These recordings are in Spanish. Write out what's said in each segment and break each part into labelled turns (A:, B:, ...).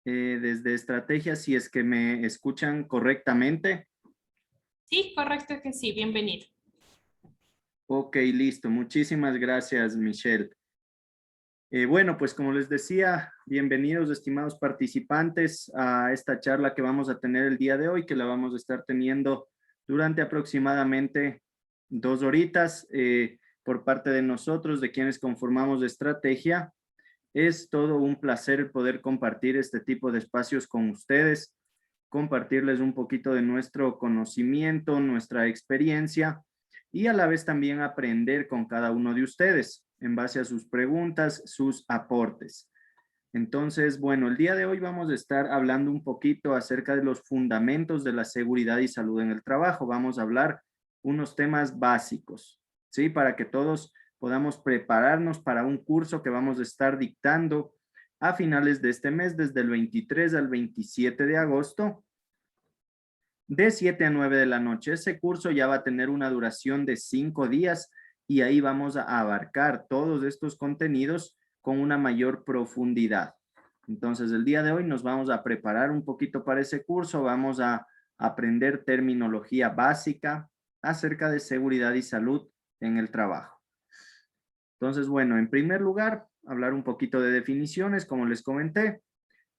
A: desde estrategia, si es que me escuchan correctamente.
B: Sí, correcto que sí, bienvenido.
A: Ok, listo. Muchísimas gracias, Michelle. Bueno, pues como les decía, bienvenidos, estimados participantes, a esta charla que vamos a tener el día de hoy, que la vamos a estar teniendo durante aproximadamente 2 horitas por parte de nosotros, de quienes conformamos estrategia. Es todo un placer el poder compartir este tipo de espacios con ustedes, compartirles un poquito de nuestro conocimiento, nuestra experiencia y a la vez también aprender con cada uno de ustedes en base a sus preguntas, sus aportes. Entonces, bueno, el día de hoy vamos a estar hablando un poquito acerca de los fundamentos de la seguridad y salud en el trabajo. Vamos a hablar unos temas básicos, ¿sí? Para que todos podamos prepararnos para un curso que vamos a estar dictando a finales de este mes, desde el 23 al 27 de agosto, de 7 a 9 de la noche. Ese curso ya va a tener una duración de 5 días y ahí vamos a abarcar todos estos contenidos con una mayor profundidad. Entonces, el día de hoy nos vamos a preparar un poquito para ese curso, vamos a aprender terminología básica acerca de seguridad y salud en el trabajo. Entonces, bueno, en primer lugar, hablar un poquito de definiciones, como les comenté,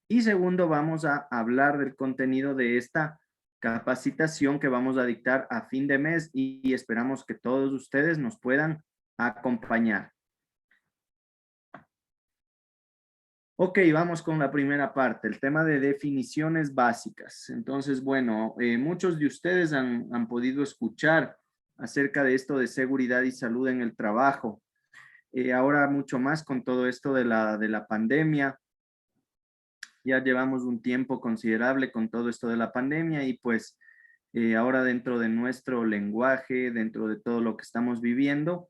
A: y segundo, vamos a hablar del contenido de esta capacitación que vamos a dictar a fin de mes y esperamos que todos ustedes nos puedan acompañar. Ok, vamos con la primera parte, el tema de definiciones básicas. Entonces, bueno, muchos de ustedes han podido escuchar acerca de esto de seguridad y salud en el trabajo. Ahora mucho más con todo esto de la pandemia. Ya llevamos un tiempo considerable con todo esto de la pandemia y pues ahora dentro de nuestro lenguaje, dentro de todo lo que estamos viviendo,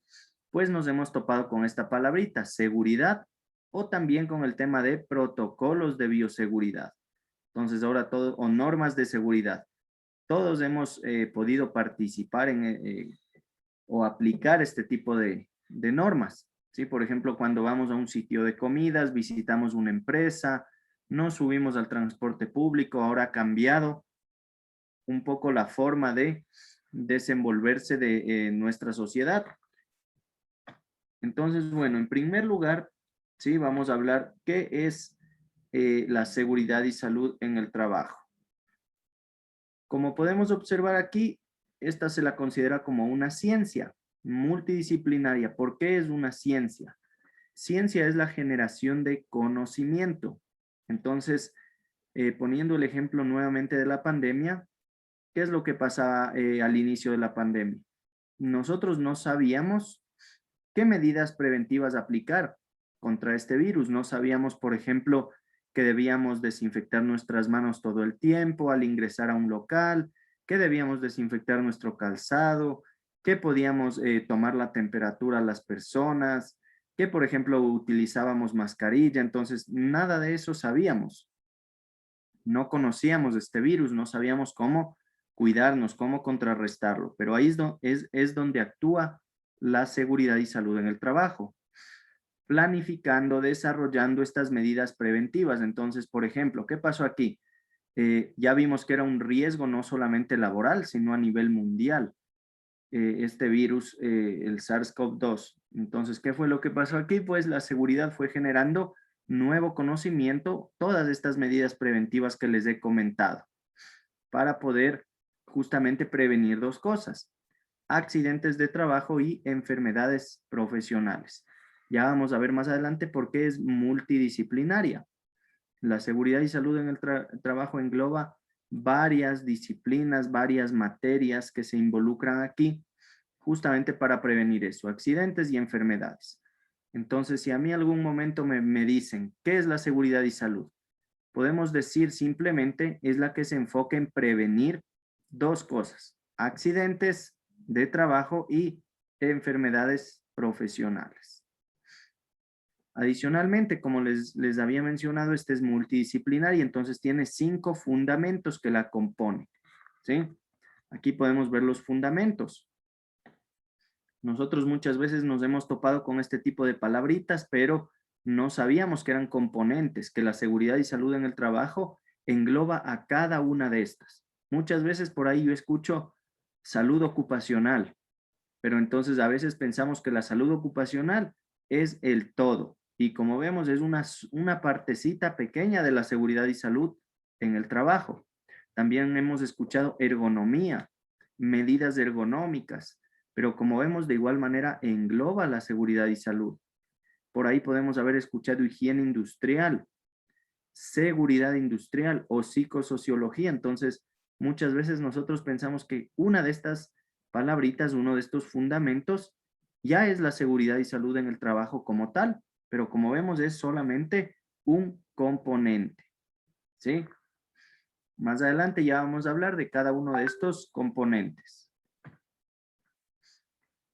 A: pues nos hemos topado con esta palabrita, seguridad, o también con el tema de protocolos de bioseguridad. Entonces ahora todo, o normas de seguridad. Todos hemos podido participar en o aplicar este tipo de normas. ¿Sí? Por ejemplo, cuando vamos a un sitio de comidas, visitamos una empresa, nos subimos al transporte público, ahora ha cambiado un poco la forma de desenvolverse de nuestra sociedad. Entonces, bueno, en primer lugar, sí, vamos a hablar qué es la seguridad y salud en el trabajo. Como podemos observar aquí, esta se la considera como una ciencia multidisciplinaria. ¿Por qué es una ciencia? Ciencia es la generación de conocimiento. Entonces, poniendo el ejemplo nuevamente de la pandemia, ¿qué es lo que pasaba al inicio de la pandemia? Nosotros no sabíamos qué medidas preventivas aplicar contra este virus. No sabíamos, por ejemplo, que debíamos desinfectar nuestras manos todo el tiempo al ingresar a un local, que debíamos desinfectar nuestro calzado, que podíamos tomar la temperatura a las personas, que, por ejemplo, utilizábamos mascarilla. Entonces, nada de eso sabíamos. No conocíamos este virus, no sabíamos cómo cuidarnos, cómo contrarrestarlo, pero ahí es donde actúa la seguridad y salud en el trabajo, planificando, desarrollando estas medidas preventivas. Entonces, por ejemplo, ¿qué pasó aquí? Ya vimos que era un riesgo no solamente laboral, sino a nivel mundial, este virus, el SARS-CoV-2. Entonces, ¿qué fue lo que pasó aquí? Pues la seguridad fue generando nuevo conocimiento, todas estas medidas preventivas que les he comentado, para poder justamente prevenir dos cosas: accidentes de trabajo y enfermedades profesionales. Ya vamos a ver más adelante por qué es multidisciplinaria. La seguridad y salud en el trabajo engloba varias disciplinas, varias materias que se involucran aquí justamente para prevenir eso, accidentes y enfermedades. Entonces, si a mí algún momento me dicen, ¿qué es la seguridad y salud? Podemos decir simplemente es la que se enfoca en prevenir dos cosas: accidentes de trabajo y enfermedades profesionales. Adicionalmente, como les había mencionado, este es multidisciplinar y entonces tiene 5 fundamentos que la componen. ¿Sí? Aquí podemos ver los fundamentos. Nosotros muchas veces nos hemos topado con este tipo de palabritas, pero no sabíamos que eran componentes, que la seguridad y salud en el trabajo engloba a cada una de estas. Muchas veces por ahí yo escucho salud ocupacional, pero entonces a veces pensamos que la salud ocupacional es el todo. Y como vemos, es una partecita pequeña de la seguridad y salud en el trabajo. También hemos escuchado ergonomía, medidas ergonómicas, pero como vemos, de igual manera engloba la seguridad y salud. Por ahí podemos haber escuchado higiene industrial, seguridad industrial o psicosociología. Entonces, muchas veces nosotros pensamos que una de estas palabritas, uno de estos fundamentos, ya es la seguridad y salud en el trabajo como tal, pero como vemos es solamente un componente, ¿sí? Más adelante ya vamos a hablar de cada uno de estos componentes.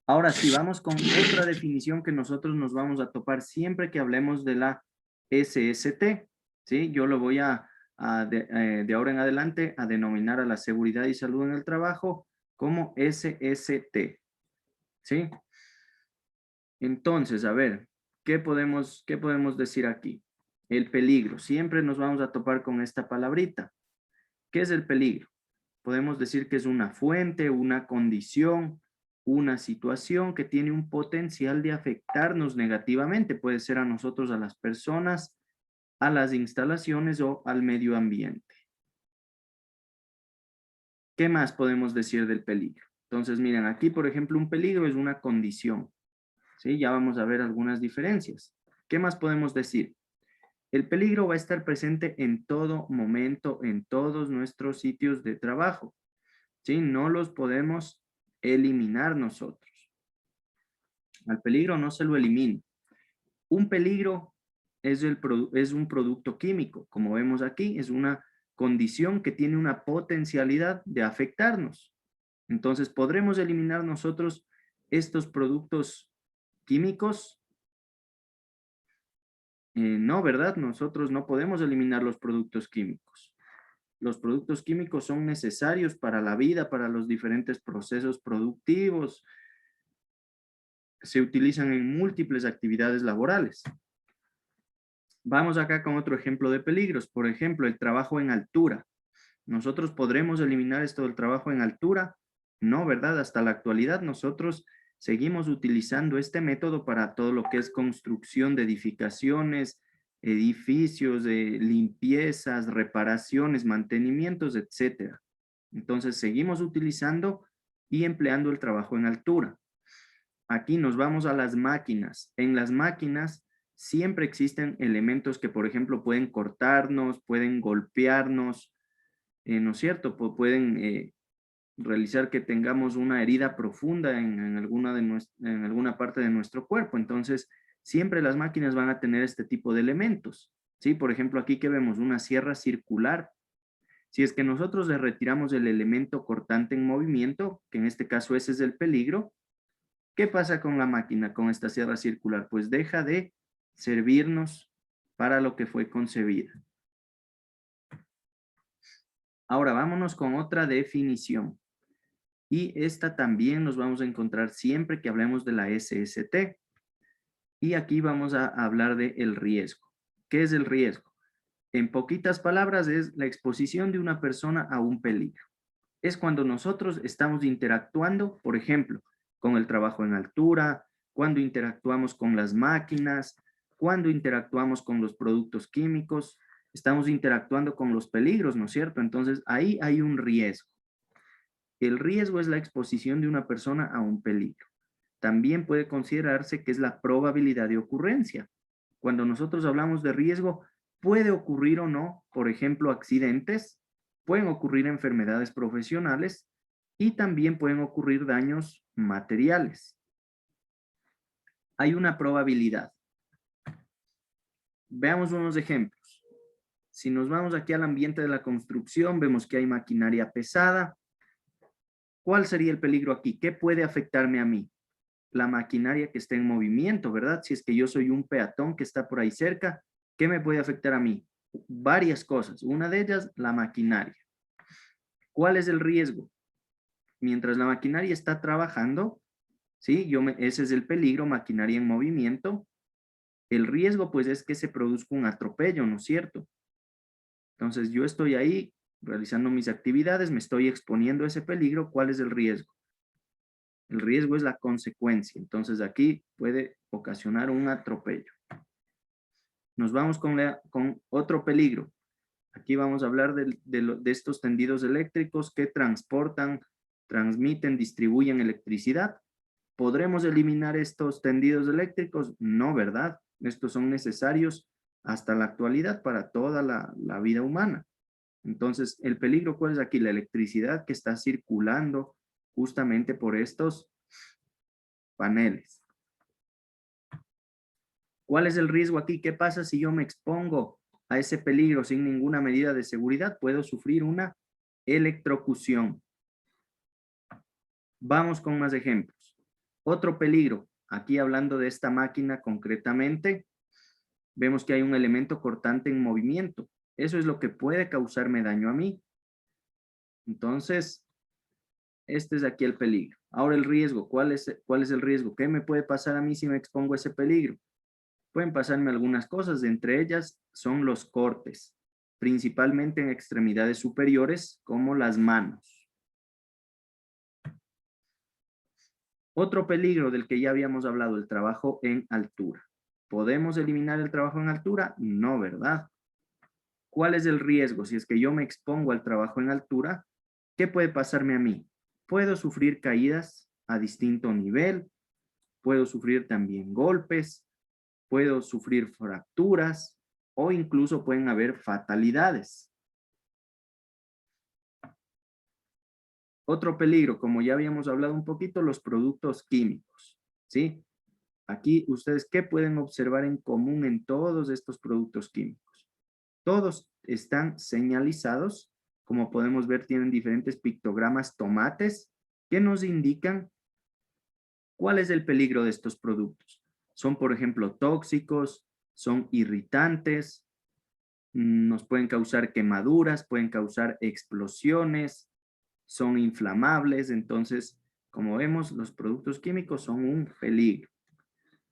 A: Ahora sí, vamos con otra definición que nosotros nos vamos a topar siempre que hablemos de la SST, ¿sí? Yo lo voy de ahora en adelante a denominar a la seguridad y salud en el trabajo como SST, ¿sí? Entonces, a ver, qué podemos decir aquí? El peligro, siempre nos vamos a topar con esta palabrita. ¿Qué es el peligro? Podemos decir que es una fuente, una condición, una situación que tiene un potencial de afectarnos negativamente. Puede ser a nosotros, a las personas, a las instalaciones o al medio ambiente. ¿Qué más podemos decir del peligro? Entonces, miren, aquí, por ejemplo, un peligro es una condición. ¿Sí? Ya vamos a ver algunas diferencias. ¿Qué más podemos decir? El peligro va a estar presente en todo momento, en todos nuestros sitios de trabajo. ¿Sí? No los podemos eliminar nosotros. Al peligro no se lo elimina. Un peligro es un producto químico. Como vemos aquí, es una condición que tiene una potencialidad de afectarnos. Entonces, ¿podremos eliminar nosotros estos productos químicos? No, ¿verdad? Nosotros no podemos eliminar los productos químicos. Los productos químicos son necesarios para la vida, para los diferentes procesos productivos. Se utilizan en múltiples actividades laborales. Vamos acá con otro ejemplo de peligros. Por ejemplo, el trabajo en altura. ¿Nosotros podremos eliminar esto del trabajo en altura? No, ¿verdad? Hasta la actualidad nosotros seguimos utilizando este método para todo lo que es construcción de edificaciones, edificios, limpiezas, reparaciones, mantenimientos, etcétera. Entonces seguimos utilizando y empleando el trabajo en altura. Aquí nos vamos a las máquinas. En las máquinas siempre existen elementos que, por ejemplo, pueden cortarnos, pueden golpearnos, ¿no es cierto? Pueden realizar que tengamos una herida profunda en alguna parte de nuestro cuerpo. Entonces, siempre las máquinas van a tener este tipo de elementos. ¿Sí? Por ejemplo, aquí que vemos una sierra circular. Si es que nosotros le retiramos el elemento cortante en movimiento, que en este caso ese es el peligro, ¿qué pasa con la máquina, con esta sierra circular? Pues deja de servirnos para lo que fue concebida. Ahora vámonos con otra definición. Y esta también nos vamos a encontrar siempre que hablemos de la SST. Y aquí vamos a hablar de el riesgo. ¿Qué es el riesgo? En poquitas palabras es la exposición de una persona a un peligro. Es cuando nosotros estamos interactuando, por ejemplo, con el trabajo en altura, cuando interactuamos con las máquinas, cuando interactuamos con los productos químicos, estamos interactuando con los peligros, ¿no es cierto? Entonces ahí hay un riesgo. El riesgo es la exposición de una persona a un peligro. También puede considerarse que es la probabilidad de ocurrencia. Cuando nosotros hablamos de riesgo, puede ocurrir o no, por ejemplo, accidentes, pueden ocurrir enfermedades profesionales y también pueden ocurrir daños materiales. Hay una probabilidad. Veamos unos ejemplos. Si nos vamos aquí al ambiente de la construcción, vemos que hay maquinaria pesada. ¿Cuál sería el peligro aquí? ¿Qué puede afectarme a mí? La maquinaria que está en movimiento, ¿verdad? Si es que yo soy un peatón que está por ahí cerca, ¿qué me puede afectar a mí? Varias cosas. Una de ellas, la maquinaria. ¿Cuál es el riesgo? Mientras la maquinaria está trabajando, ¿sí? Ese es el peligro, maquinaria en movimiento. El riesgo, pues, es que se produzca un atropello, ¿no es cierto? Entonces, yo estoy ahí realizando mis actividades, me estoy exponiendo a ese peligro. ¿Cuál es el riesgo? El riesgo es la consecuencia. Entonces, aquí puede ocasionar un atropello. Nos vamos con otro peligro. Aquí vamos a hablar de estos tendidos eléctricos que transportan, transmiten, distribuyen electricidad. ¿Podremos eliminar estos tendidos eléctricos? No, ¿verdad? Estos son necesarios hasta la actualidad para toda la vida humana. Entonces, el peligro, ¿cuál es aquí? La electricidad que está circulando justamente por estos paneles. ¿Cuál es el riesgo aquí? ¿Qué pasa si yo me expongo a ese peligro sin ninguna medida de seguridad? Puedo sufrir una electrocución. Vamos con más ejemplos. Otro peligro, aquí hablando de esta máquina concretamente, vemos que hay un elemento cortante en movimiento. Eso es lo que puede causarme daño a mí. Entonces, este es aquí el peligro. Ahora el riesgo, ¿cuál es el riesgo? ¿Qué me puede pasar a mí si me expongo a ese peligro? Pueden pasarme algunas cosas, entre ellas son los cortes, principalmente en extremidades superiores como las manos. Otro peligro del que ya habíamos hablado, el trabajo en altura. ¿Podemos eliminar el trabajo en altura? No, ¿verdad? ¿Cuál es el riesgo? Si es que yo me expongo al trabajo en altura, ¿qué puede pasarme a mí? Puedo sufrir caídas a distinto nivel, puedo sufrir también golpes, puedo sufrir fracturas o incluso pueden haber fatalidades. Otro peligro, como ya habíamos hablado un poquito, los productos químicos, ¿sí? Aquí ustedes, ¿qué pueden observar en común en todos estos productos químicos? Todos están señalizados, como podemos ver, tienen diferentes pictogramas tomates que nos indican cuál es el peligro de estos productos. Son, por ejemplo, tóxicos, son irritantes, nos pueden causar quemaduras, pueden causar explosiones, son inflamables. Entonces, como vemos, los productos químicos son un peligro.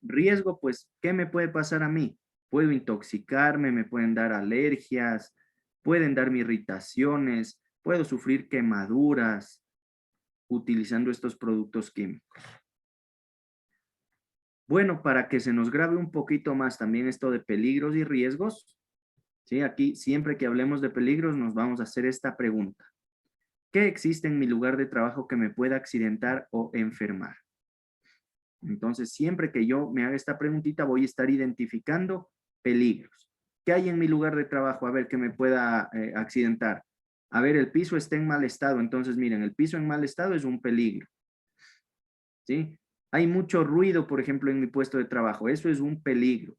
A: Riesgo, pues, ¿qué me puede pasar a mí? Puedo intoxicarme, me pueden dar alergias, pueden darme irritaciones, puedo sufrir quemaduras utilizando estos productos químicos. Bueno, para que se nos grabe un poquito más también esto de peligros y riesgos, ¿sí? Aquí siempre que hablemos de peligros nos vamos a hacer esta pregunta. ¿Qué existe en mi lugar de trabajo que me pueda accidentar o enfermar? Entonces, siempre que yo me haga esta preguntita, voy a estar identificando peligros. ¿Qué hay en mi lugar de trabajo? A ver, que me pueda accidentar. A ver, el piso está en mal estado. Entonces, miren, el piso en mal estado es un peligro. ¿Sí? Hay mucho ruido, por ejemplo, en mi puesto de trabajo. Eso es un peligro.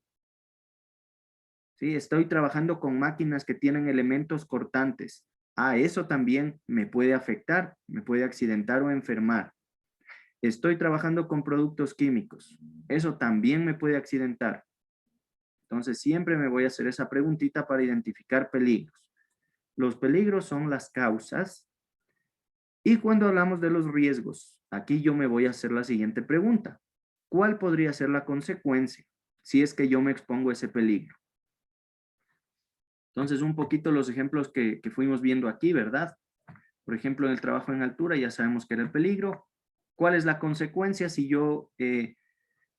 A: ¿Sí? Estoy trabajando con máquinas que tienen elementos cortantes. Ah, eso también me puede afectar, me puede accidentar o enfermar. Estoy trabajando con productos químicos. Eso también me puede accidentar. Entonces, siempre me voy a hacer esa preguntita para identificar peligros. Los peligros son las causas. Y cuando hablamos de los riesgos, aquí yo me voy a hacer la siguiente pregunta. ¿Cuál podría ser la consecuencia si es que yo me expongo a ese peligro? Entonces, un poquito los ejemplos que fuimos viendo aquí, ¿verdad? Por ejemplo, en el trabajo en altura ya sabemos que era el peligro. ¿Cuál es la consecuencia si yo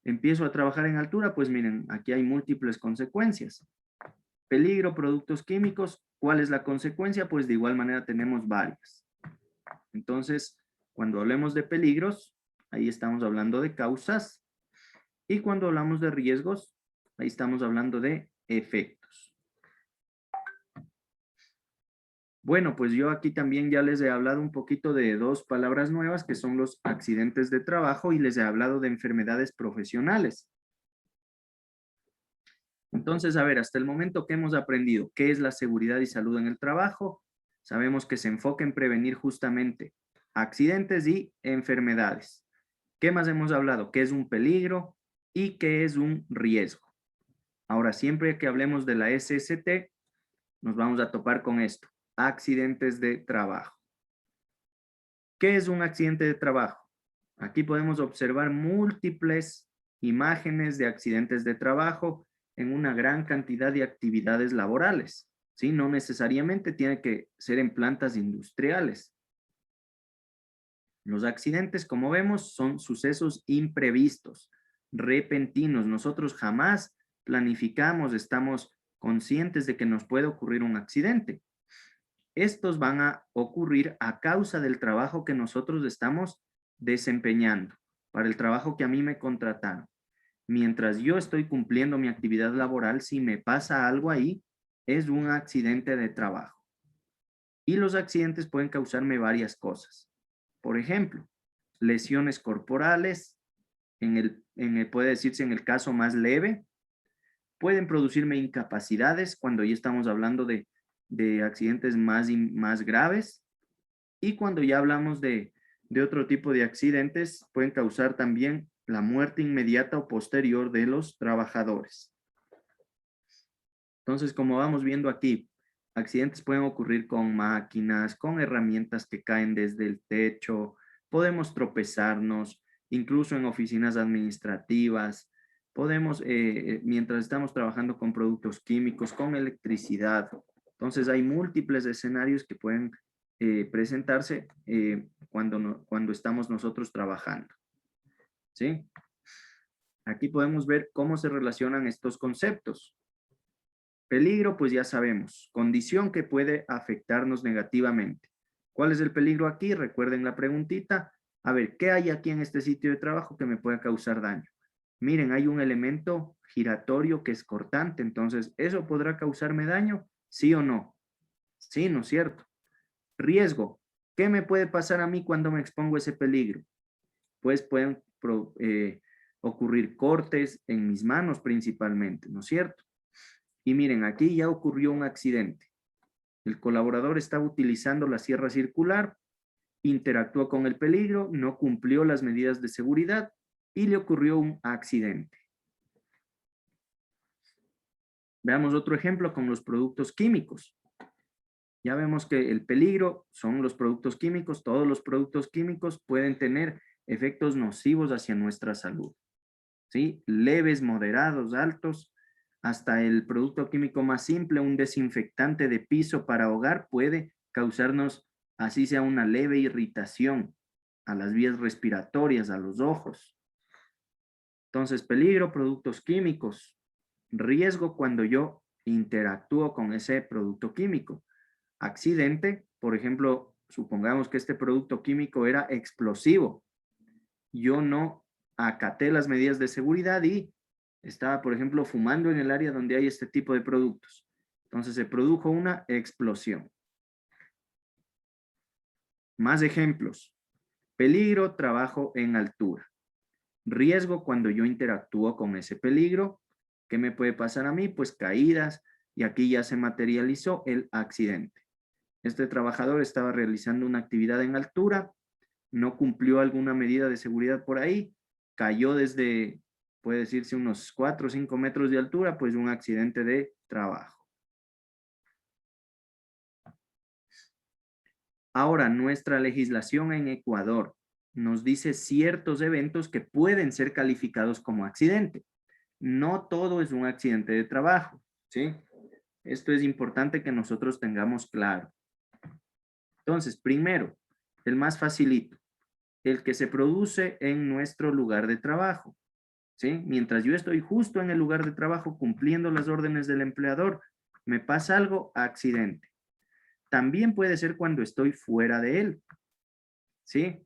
A: empiezo a trabajar en altura? Pues miren, aquí hay múltiples consecuencias. Peligro, productos químicos. ¿Cuál es la consecuencia? Pues de igual manera tenemos varias. Entonces, cuando hablemos de peligros, ahí estamos hablando de causas. Y cuando hablamos de riesgos, ahí estamos hablando de efectos. Bueno, pues yo aquí también ya les he hablado un poquito de dos palabras nuevas que son los accidentes de trabajo y les he hablado de enfermedades profesionales. Entonces, a ver, hasta el momento que hemos aprendido qué es la seguridad y salud en el trabajo, sabemos que se enfoca en prevenir justamente accidentes y enfermedades. ¿Qué más hemos hablado? ¿Qué es un peligro y qué es un riesgo? Ahora, siempre que hablemos de la SST, nos vamos a topar con esto, accidentes de trabajo. ¿Qué es un accidente de trabajo? Aquí podemos observar múltiples imágenes de accidentes de trabajo en una gran cantidad de actividades laborales, ¿sí? No necesariamente tiene que ser en plantas industriales. Los accidentes, como vemos, son sucesos imprevistos, repentinos. Nosotros jamás planificamos, estamos conscientes de que nos puede ocurrir un accidente. Estos van a ocurrir a causa del trabajo que nosotros estamos desempeñando, para el trabajo que a mí me contrataron. Mientras yo estoy cumpliendo mi actividad laboral, si me pasa algo ahí, es un accidente de trabajo. Y los accidentes pueden causarme varias cosas. Por ejemplo, lesiones corporales, puede decirse en el caso más leve, pueden producirme incapacidades cuando ya estamos hablando de accidentes más graves, y cuando ya hablamos de otro tipo de accidentes, pueden causar también la muerte inmediata o posterior de los trabajadores. Entonces, como vamos viendo aquí, accidentes pueden ocurrir con máquinas, con herramientas que caen desde el techo, podemos tropezarnos, incluso en oficinas administrativas, podemos, mientras estamos trabajando con productos químicos, con electricidad. Entonces, hay múltiples escenarios que pueden presentarse cuando estamos nosotros trabajando. ¿Sí? Aquí podemos ver cómo se relacionan estos conceptos. Peligro, pues ya sabemos, condición que puede afectarnos negativamente. ¿Cuál es el peligro aquí? Recuerden la preguntita. A ver, ¿qué hay aquí en este sitio de trabajo que me pueda causar daño? Miren, hay un elemento giratorio que es cortante, entonces, ¿eso podrá causarme daño? ¿Sí o no? Sí, ¿no es cierto? Riesgo. ¿Qué me puede pasar a mí cuando me expongo a ese peligro? Pues pueden ocurrir cortes en mis manos principalmente, ¿no es cierto? Y miren, aquí ya ocurrió un accidente. El colaborador estaba utilizando la sierra circular, interactuó con el peligro, no cumplió las medidas de seguridad y le ocurrió un accidente. Veamos otro ejemplo con los productos químicos. Ya vemos que el peligro son los productos químicos. Todos los productos químicos pueden tener efectos nocivos hacia nuestra salud, ¿sí? Leves, moderados, altos. Hasta el producto químico más simple, un desinfectante de piso para hogar, puede causarnos, así sea, una leve irritación a las vías respiratorias, a los ojos. Entonces, peligro, productos químicos. Riesgo cuando yo interactúo con ese producto químico. Accidente, por ejemplo, supongamos que este producto químico era explosivo. Yo no acaté las medidas de seguridad y estaba, por ejemplo, fumando en el área donde hay este tipo de productos. Entonces se produjo una explosión. Más ejemplos. Peligro, trabajo en altura. Riesgo cuando yo interactúo con ese peligro. ¿Qué me puede pasar a mí? Pues caídas, y aquí ya se materializó el accidente. Este trabajador estaba realizando una actividad en altura, no cumplió alguna medida de seguridad por ahí, cayó desde, puede decirse, unos 4 o 5 metros de altura, pues un accidente de trabajo. Ahora, nuestra legislación en Ecuador nos dice ciertos eventos que pueden ser calificados como accidente. No todo es un accidente de trabajo, ¿sí? Esto es importante que nosotros tengamos claro. Entonces, primero, el más facilito, el que se produce en nuestro lugar de trabajo, ¿sí? Mientras yo estoy justo en el lugar de trabajo cumpliendo las órdenes del empleador, me pasa algo, accidente. También puede ser cuando estoy fuera de él, ¿sí?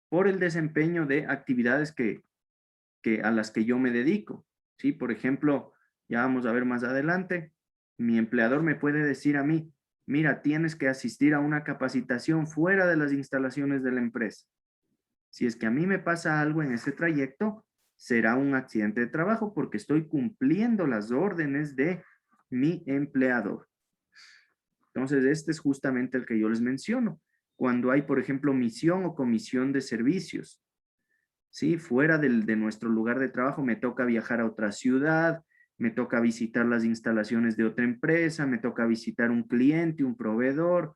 A: Por el desempeño de actividades a las que yo me dedico, ¿sí? Por ejemplo, ya vamos a ver más adelante, mi empleador me puede decir a mí, mira, tienes que asistir a una capacitación fuera de las instalaciones de la empresa. Si es que a mí me pasa algo en ese trayecto, será un accidente de trabajo porque estoy cumpliendo las órdenes de mi empleador. Entonces, este es justamente el que yo les menciono. Cuando hay, por ejemplo, misión o comisión de servicios, ¿sí? Fuera de nuestro lugar de trabajo, me toca viajar a otra ciudad, me toca visitar las instalaciones de otra empresa, me toca visitar un cliente, un proveedor,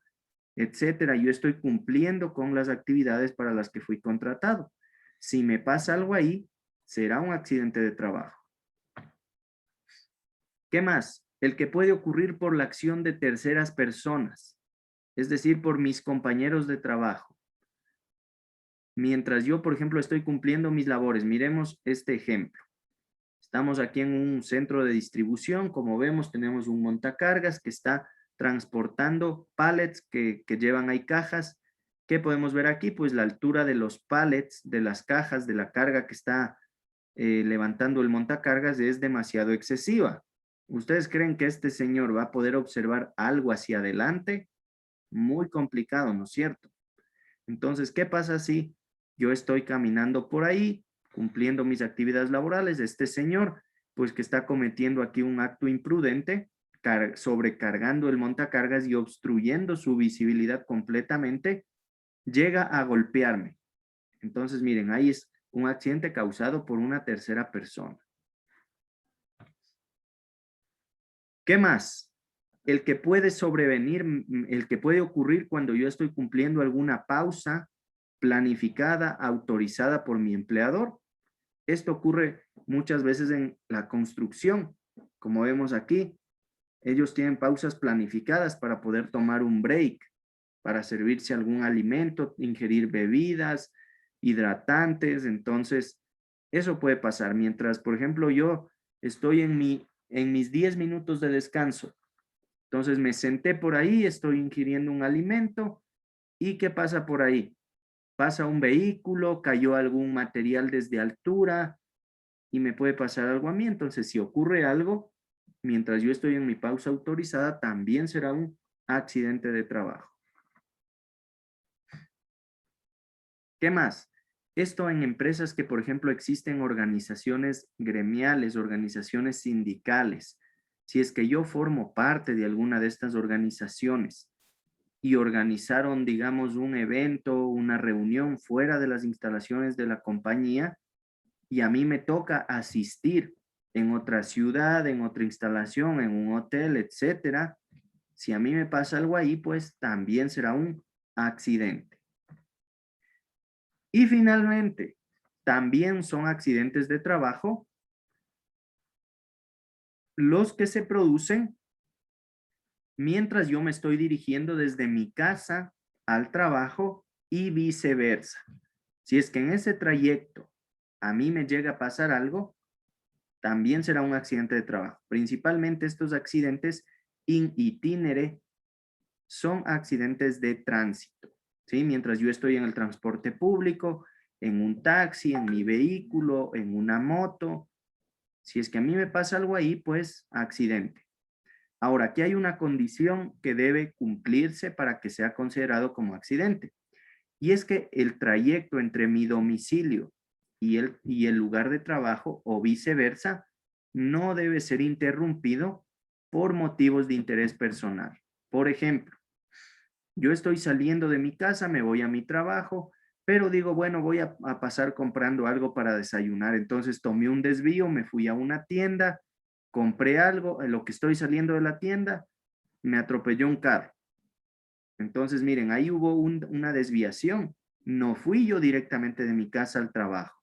A: etcétera. Yo estoy cumpliendo con las actividades para las que fui contratado. Si me pasa algo ahí, será un accidente de trabajo. ¿Qué más? El que puede ocurrir por la acción de terceras personas, es decir, por mis compañeros de trabajo. Mientras yo, por ejemplo, estoy cumpliendo mis labores, miremos este ejemplo. Estamos aquí en un centro de distribución, como vemos, tenemos un montacargas que está transportando pallets que llevan ahí cajas. ¿Qué podemos ver aquí? Pues la altura de los pallets, de las cajas, de la carga que está levantando el montacargas es demasiado excesiva. ¿Ustedes creen que este señor va a poder observar algo hacia adelante? Muy complicado, ¿no es cierto? Entonces, ¿qué pasa si yo estoy caminando por ahí, cumpliendo mis actividades laborales? Este señor, pues que está cometiendo aquí un acto imprudente, sobrecargando el montacargas y obstruyendo su visibilidad completamente, llega a golpearme. Entonces, miren, ahí es un accidente causado por una tercera persona. ¿Qué más? El que puede sobrevenir, el que puede ocurrir cuando yo estoy cumpliendo alguna pausa planificada, autorizada por mi empleador. Esto ocurre muchas veces en la construcción. Como vemos aquí, ellos tienen pausas planificadas para poder tomar un break, para servirse algún alimento, ingerir bebidas, hidratantes. Entonces, eso puede pasar. Mientras, por ejemplo, yo estoy en mis 10 minutos de descanso. Entonces me senté por ahí, estoy ingiriendo un alimento. ¿Y qué pasa por ahí? Pasa un vehículo, cayó algún material desde altura y me puede pasar algo a mí. Entonces, si ocurre algo, mientras yo estoy en mi pausa autorizada, también será un accidente de trabajo. ¿Qué más? Esto en empresas que, por ejemplo, existen organizaciones gremiales, organizaciones sindicales. Si es que yo formo parte de alguna de estas organizaciones y organizaron, digamos, un evento, una reunión fuera de las instalaciones de la compañía y a mí me toca asistir en otra ciudad, en otra instalación, en un hotel, etcétera. Si a mí me pasa algo ahí, pues también será un accidente. Y finalmente, también son accidentes de trabajo los que se producen mientras yo me estoy dirigiendo desde mi casa al trabajo y viceversa. Si es que en ese trayecto a mí me llega a pasar algo, también será un accidente de trabajo. Principalmente estos accidentes in itinere son accidentes de tránsito, ¿sí? Mientras yo estoy en el transporte público, en un taxi, en mi vehículo, en una moto, si es que a mí me pasa algo ahí, pues accidente. Ahora, aquí hay una condición que debe cumplirse para que sea considerado como accidente. Y es que el trayecto entre mi domicilio y el lugar de trabajo o viceversa no debe ser interrumpido por motivos de interés personal. Por ejemplo, yo estoy saliendo de mi casa, me voy a mi trabajo, pero digo, bueno, voy a pasar comprando algo para desayunar. Entonces tomé un desvío, me fui a una tienda, compré algo, en lo que estoy saliendo de la tienda, me atropelló un carro. Entonces, miren, ahí hubo una desviación. No fui yo directamente de mi casa al trabajo.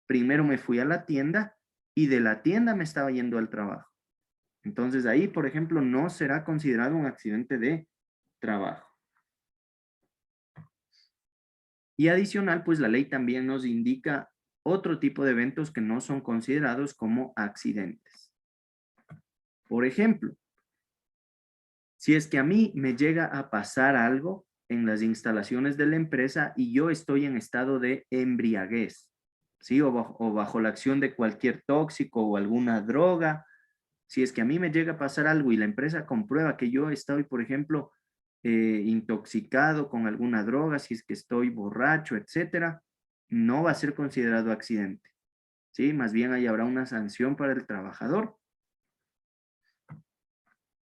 A: Primero me fui a la tienda y de la tienda me estaba yendo al trabajo. Entonces, ahí, por ejemplo, no será considerado un accidente de trabajo. Y adicional, pues la ley también nos indica otro tipo de eventos que no son considerados como accidentes. Por ejemplo, si es que a mí me llega a pasar algo en las instalaciones de la empresa y yo estoy en estado de embriaguez, ¿sí? O bajo la acción de cualquier tóxico o alguna droga, si es que a mí me llega a pasar algo y la empresa comprueba que yo estoy, por ejemplo, intoxicado con alguna droga, si es que estoy borracho, etcétera, no va a ser considerado accidente, ¿sí? Más bien ahí habrá una sanción para el trabajador.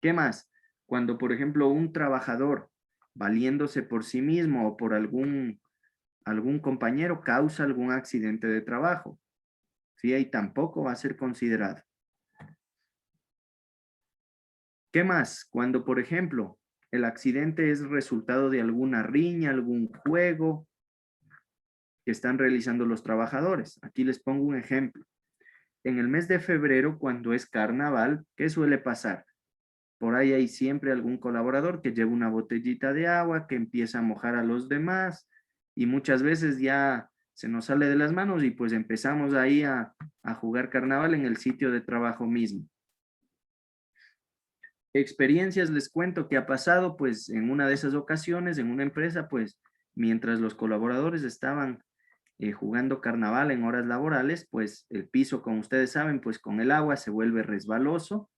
A: ¿Qué más? Cuando, por ejemplo, un trabajador, valiéndose por sí mismo o por algún compañero, causa algún accidente de trabajo, ¿sí? Ahí tampoco va a ser considerado. ¿Qué más? Cuando, por ejemplo, el accidente es resultado de alguna riña, algún juego que están realizando los trabajadores. Aquí les pongo un ejemplo. en el mes de febrero, cuando es carnaval, ¿qué suele pasar? Por ahí hay siempre algún colaborador que lleva una botellita de agua, que empieza a mojar a los demás y muchas veces ya se nos sale de las manos y pues empezamos ahí a jugar carnaval en el sitio de trabajo mismo. Experiencias les cuento que ha pasado pues en una de esas ocasiones en una empresa pues mientras los colaboradores estaban jugando carnaval en horas laborales pues el piso como ustedes saben pues con el agua se vuelve resbaloso.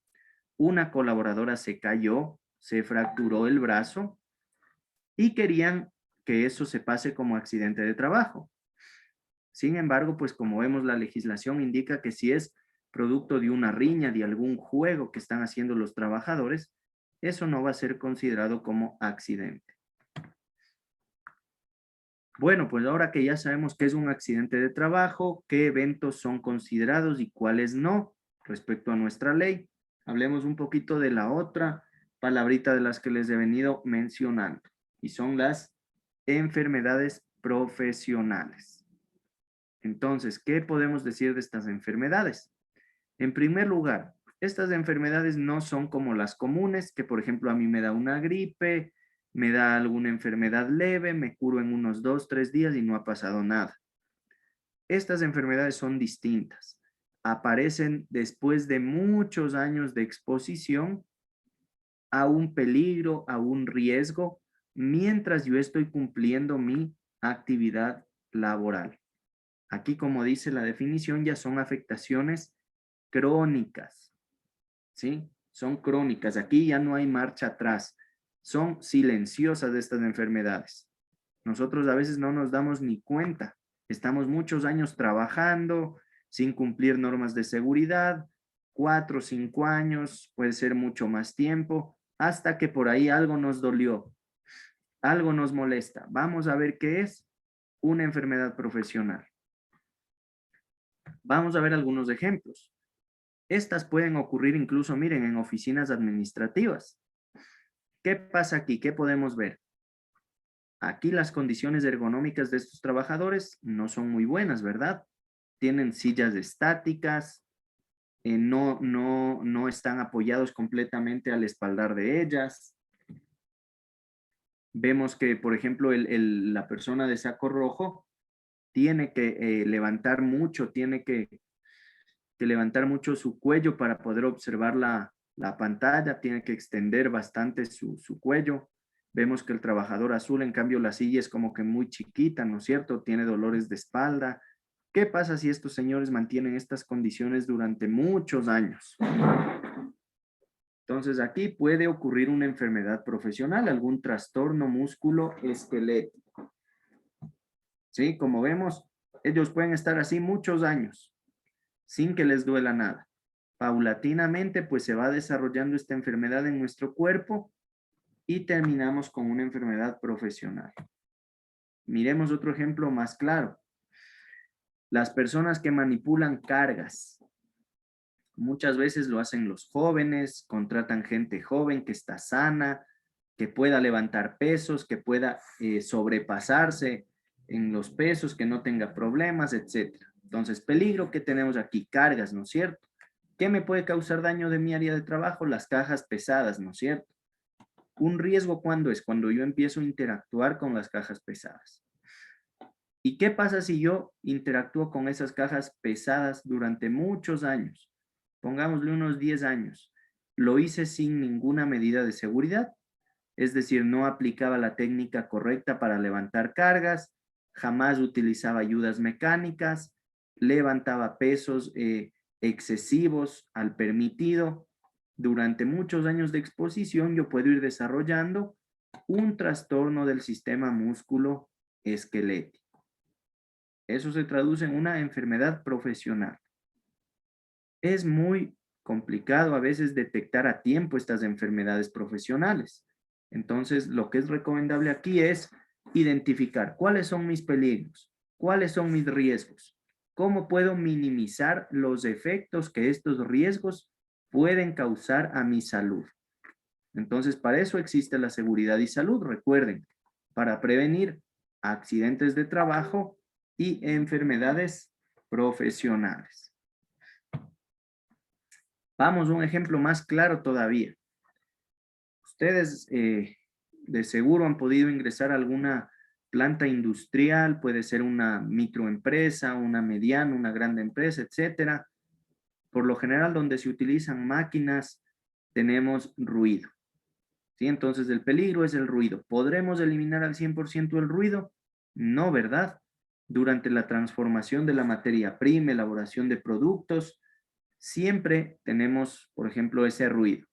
A: Una colaboradora se cayó, se fracturó el brazo y querían que eso se pase como accidente de trabajo. Sin embargo, pues como vemos, la legislación indica que si es producto de una riña, de algún juego que están haciendo los trabajadores, eso no va a ser considerado como accidente. Bueno, pues ahora que ya sabemos qué es un accidente de trabajo, qué eventos son considerados y cuáles no respecto a nuestra ley, hablemos un poquito de la otra palabrita de las que les he venido mencionando, y son las enfermedades profesionales. Entonces, ¿qué podemos decir de estas enfermedades? En primer lugar, estas enfermedades no son como las comunes, que por ejemplo a mí me da una gripe, me da alguna enfermedad leve, me curo en unos 2, 3 días y no ha pasado nada. Estas enfermedades son distintas. Aparecen después de muchos años de exposición a un peligro, a un riesgo, mientras yo estoy cumpliendo mi actividad laboral. Aquí, como dice la definición, ya son afectaciones crónicas, ¿sí? Son crónicas. Aquí ya no hay marcha atrás. Son silenciosas estas enfermedades. Nosotros a veces no nos damos ni cuenta. Estamos muchos años trabajando sin cumplir normas de seguridad, 4 o 5 años, puede ser mucho más tiempo, hasta que por ahí algo nos dolió, algo nos molesta. Vamos a ver qué es una enfermedad profesional. Vamos a ver algunos ejemplos. Estas pueden ocurrir incluso, miren, en oficinas administrativas. ¿Qué pasa aquí? ¿Qué podemos ver? Aquí las condiciones ergonómicas de estos trabajadores no son muy buenas, ¿verdad? Tienen sillas estáticas, no están apoyados completamente al espaldar de ellas. Vemos que, por ejemplo, la persona de saco rojo tiene que levantar mucho, tiene que levantar mucho su cuello para poder observar la pantalla, tiene que extender bastante su cuello. Vemos que el trabajador azul, en cambio, la silla es como que muy chiquita, ¿no es cierto? Tiene dolores de espalda. ¿Qué pasa si estos señores mantienen estas condiciones durante muchos años? Entonces, aquí puede ocurrir una enfermedad profesional, algún trastorno músculo-esquelético. ¿Sí? Como vemos, ellos pueden estar así muchos años, sin que les duela nada. Paulatinamente, pues se va desarrollando esta enfermedad en nuestro cuerpo y terminamos con una enfermedad profesional. Miremos otro ejemplo más claro. Las personas que manipulan cargas. Muchas veces lo hacen los jóvenes, contratan gente joven que está sana, que pueda levantar pesos, que pueda sobrepasarse en los pesos, que no tenga problemas, etc. Entonces, peligro que tenemos aquí, cargas, ¿no es cierto? ¿Qué me puede causar daño de mi área de trabajo? Las cajas pesadas, ¿no es cierto? Un riesgo, ¿cuándo es? Cuando yo empiezo a interactuar con las cajas pesadas. ¿Y qué pasa si yo interactúo con esas cajas pesadas durante muchos años? Pongámosle unos 10 años. Lo hice sin ninguna medida de seguridad, es decir, no aplicaba la técnica correcta para levantar cargas, jamás utilizaba ayudas mecánicas, levantaba pesos excesivos al permitido. Durante muchos años de exposición yo puedo ir desarrollando un trastorno del sistema músculo-esquelético. Eso se traduce en una enfermedad profesional. Es muy complicado a veces detectar a tiempo estas enfermedades profesionales. Entonces, lo que es recomendable aquí es identificar cuáles son mis peligros, cuáles son mis riesgos, cómo puedo minimizar los efectos que estos riesgos pueden causar a mi salud. Entonces, para eso existe la seguridad y salud, recuerden, para prevenir accidentes de trabajo y enfermedades profesionales. Vamos a un ejemplo más claro todavía. Ustedes de seguro han podido ingresar a alguna planta industrial, puede ser una microempresa, una mediana, una grande empresa, etcétera. Por lo general, donde se utilizan máquinas, tenemos ruido. ¿Sí? Entonces, el peligro es el ruido. ¿Podremos eliminar al 100% el ruido? No, ¿verdad? Durante la transformación de la materia prima, elaboración de productos, siempre tenemos, por ejemplo, ese ruido.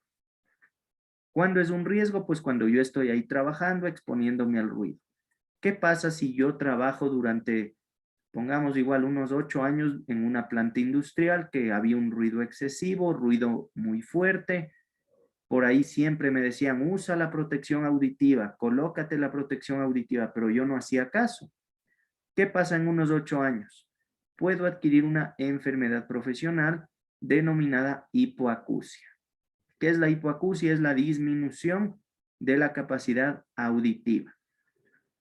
A: ¿Cuándo es un riesgo? Pues cuando yo estoy ahí trabajando, exponiéndome al ruido. ¿Qué pasa si yo trabajo durante, pongamos igual, unos 8 años en una planta industrial que había un ruido excesivo, ruido muy fuerte? Por ahí siempre me decían, usa la protección auditiva, colócate la protección auditiva, pero yo no hacía caso. ¿Qué pasa en unos 8 años? Puedo adquirir una enfermedad profesional denominada hipoacusia. ¿Qué es la hipoacusia? Es la disminución de la capacidad auditiva.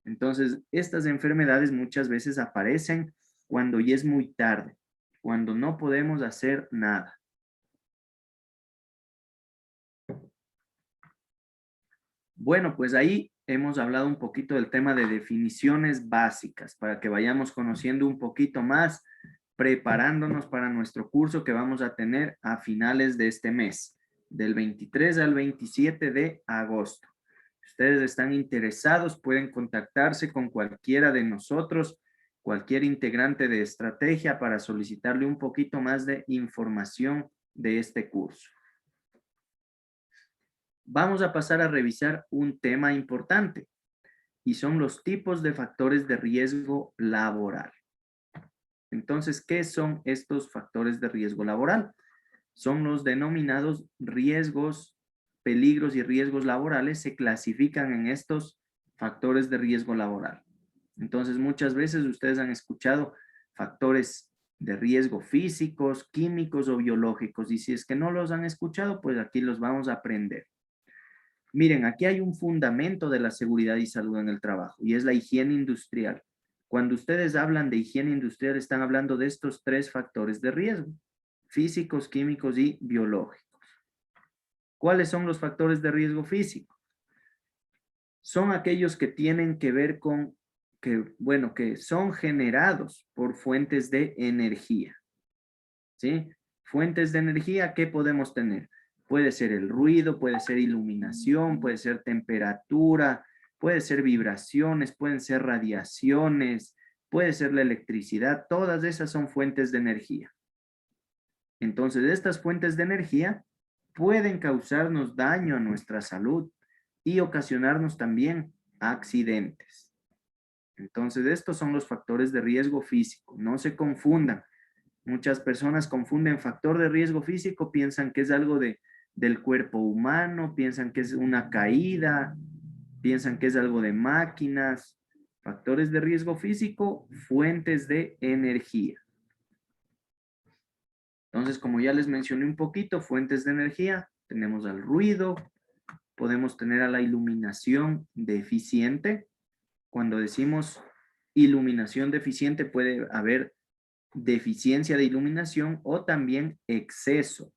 A: Entonces, estas enfermedades muchas veces aparecen cuando ya es muy tarde, cuando no podemos hacer nada. Bueno, pues ahí hemos hablado un poquito del tema de definiciones básicas para que vayamos conociendo un poquito más, preparándonos para nuestro curso que vamos a tener a finales de este mes, del 23 al 27 de agosto. Si ustedes están interesados, pueden contactarse con cualquiera de nosotros, cualquier integrante de estrategia para solicitarle un poquito más de información de este curso. Vamos a pasar a revisar un tema importante y son los tipos de factores de riesgo laboral. Entonces, ¿qué son estos factores de riesgo laboral? Son los denominados riesgos, peligros y riesgos laborales, se clasifican en estos factores de riesgo laboral. Entonces, muchas veces ustedes han escuchado factores de riesgo físicos, químicos o biológicos, y si es que no los han escuchado, pues aquí los vamos a aprender. Miren, aquí hay un fundamento de la seguridad y salud en el trabajo y es la higiene industrial. Cuando ustedes hablan de higiene industrial, están hablando de estos 3 factores de riesgo: físicos, químicos y biológicos. ¿Cuáles son los factores de riesgo físico? Son aquellos que tienen que ver con, que son generados por fuentes de energía. ¿Sí? Fuentes de energía, ¿qué podemos tener? Puede ser el ruido, puede ser iluminación, puede ser temperatura, puede ser vibraciones, pueden ser radiaciones, puede ser la electricidad. Todas esas son fuentes de energía. Entonces, estas fuentes de energía pueden causarnos daño a nuestra salud y ocasionarnos también accidentes. Entonces, estos son los factores de riesgo físico. No se confundan. Muchas personas confunden factor de riesgo físico, piensan que es algo del cuerpo humano, piensan que es una caída, piensan que es algo de máquinas. Factores de riesgo físico, fuentes de energía. Entonces, como ya les mencioné un poquito, fuentes de energía, tenemos al ruido, podemos tener a la iluminación deficiente. Cuando decimos iluminación deficiente, puede haber deficiencia de iluminación o también exceso.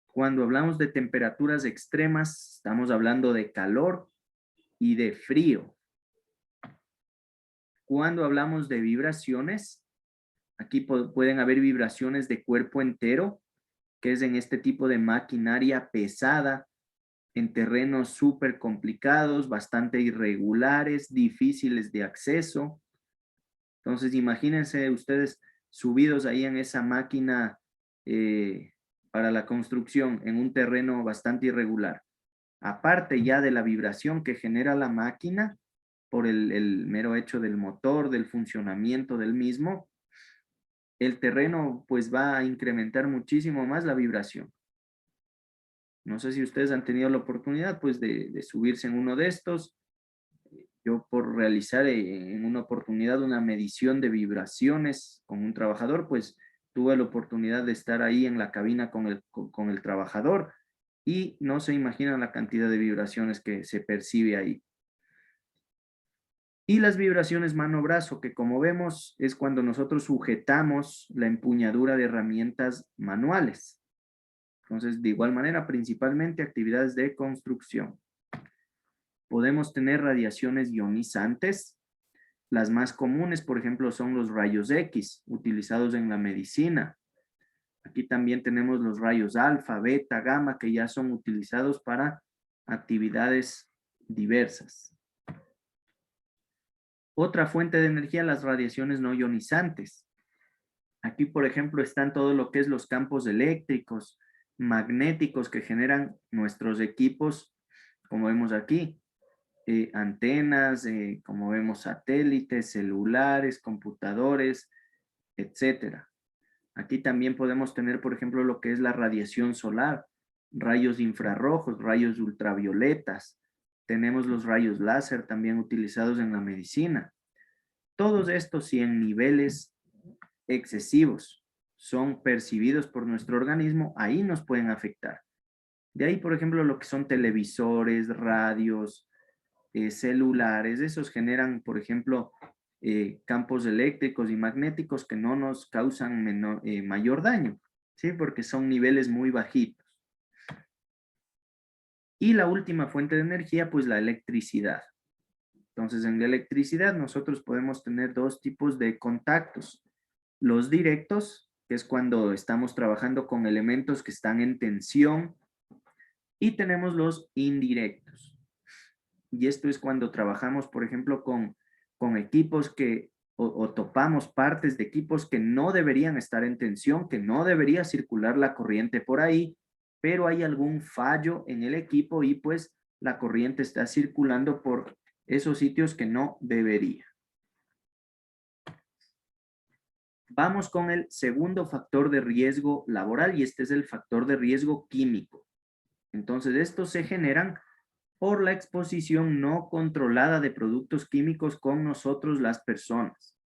A: Cuando hablamos de temperaturas extremas, estamos hablando de calor y de frío. Cuando hablamos de vibraciones, aquí pueden haber vibraciones de cuerpo entero, que es en este tipo de maquinaria pesada, en terrenos súper complicados, bastante irregulares, difíciles de acceso. Entonces, imagínense ustedes subidos ahí en esa máquina para la construcción, en un terreno bastante irregular. Aparte ya de la vibración que genera la máquina por el mero hecho del motor, del funcionamiento del mismo, el terreno pues va a incrementar muchísimo más la vibración. No sé si ustedes han tenido la oportunidad pues de subirse en uno de estos. Yo por realizar en una oportunidad una medición de vibraciones con un trabajador, pues tuve la oportunidad de estar ahí en la cabina con el trabajador y no se imaginan la cantidad de vibraciones que se percibe ahí. Y las vibraciones mano-brazo, que como vemos es cuando nosotros sujetamos la empuñadura de herramientas manuales. Entonces, de igual manera, principalmente actividades de construcción. Podemos tener radiaciones ionizantes. Las más comunes, por ejemplo, son los rayos X, utilizados en la medicina. Aquí también tenemos los rayos alfa, beta, gamma, que ya son utilizados para actividades diversas. Otra fuente de energía, las radiaciones no ionizantes. Aquí, por ejemplo, están todo lo que es los campos eléctricos, magnéticos que generan nuestros equipos, como vemos aquí, antenas, como vemos satélites, celulares, computadores, etcétera. Aquí también podemos tener, por ejemplo, lo que es la radiación solar, rayos infrarrojos, rayos ultravioletas. Tenemos los rayos láser también utilizados en la medicina. Todos estos, si en niveles excesivos son percibidos por nuestro organismo, ahí nos pueden afectar. De ahí, por ejemplo, lo que son televisores, radios, celulares, esos generan, por ejemplo, campos eléctricos y magnéticos que no nos causan mayor daño, ¿sí? Porque son niveles muy bajitos. Y la última fuente de energía, pues la electricidad. Entonces, en la electricidad nosotros podemos tener dos tipos de contactos. Los directos, que es cuando estamos trabajando con elementos que están en tensión, y tenemos los indirectos. Y esto es cuando trabajamos, por ejemplo, con equipos o topamos partes de equipos que no deberían estar en tensión, que no debería circular la corriente por ahí, pero hay algún fallo en el equipo y pues la corriente está circulando por esos sitios que no debería. Vamos con el segundo factor de riesgo laboral y este es el factor de riesgo químico. Entonces, estos se generan por la exposición no controlada de productos químicos con nosotros las personas.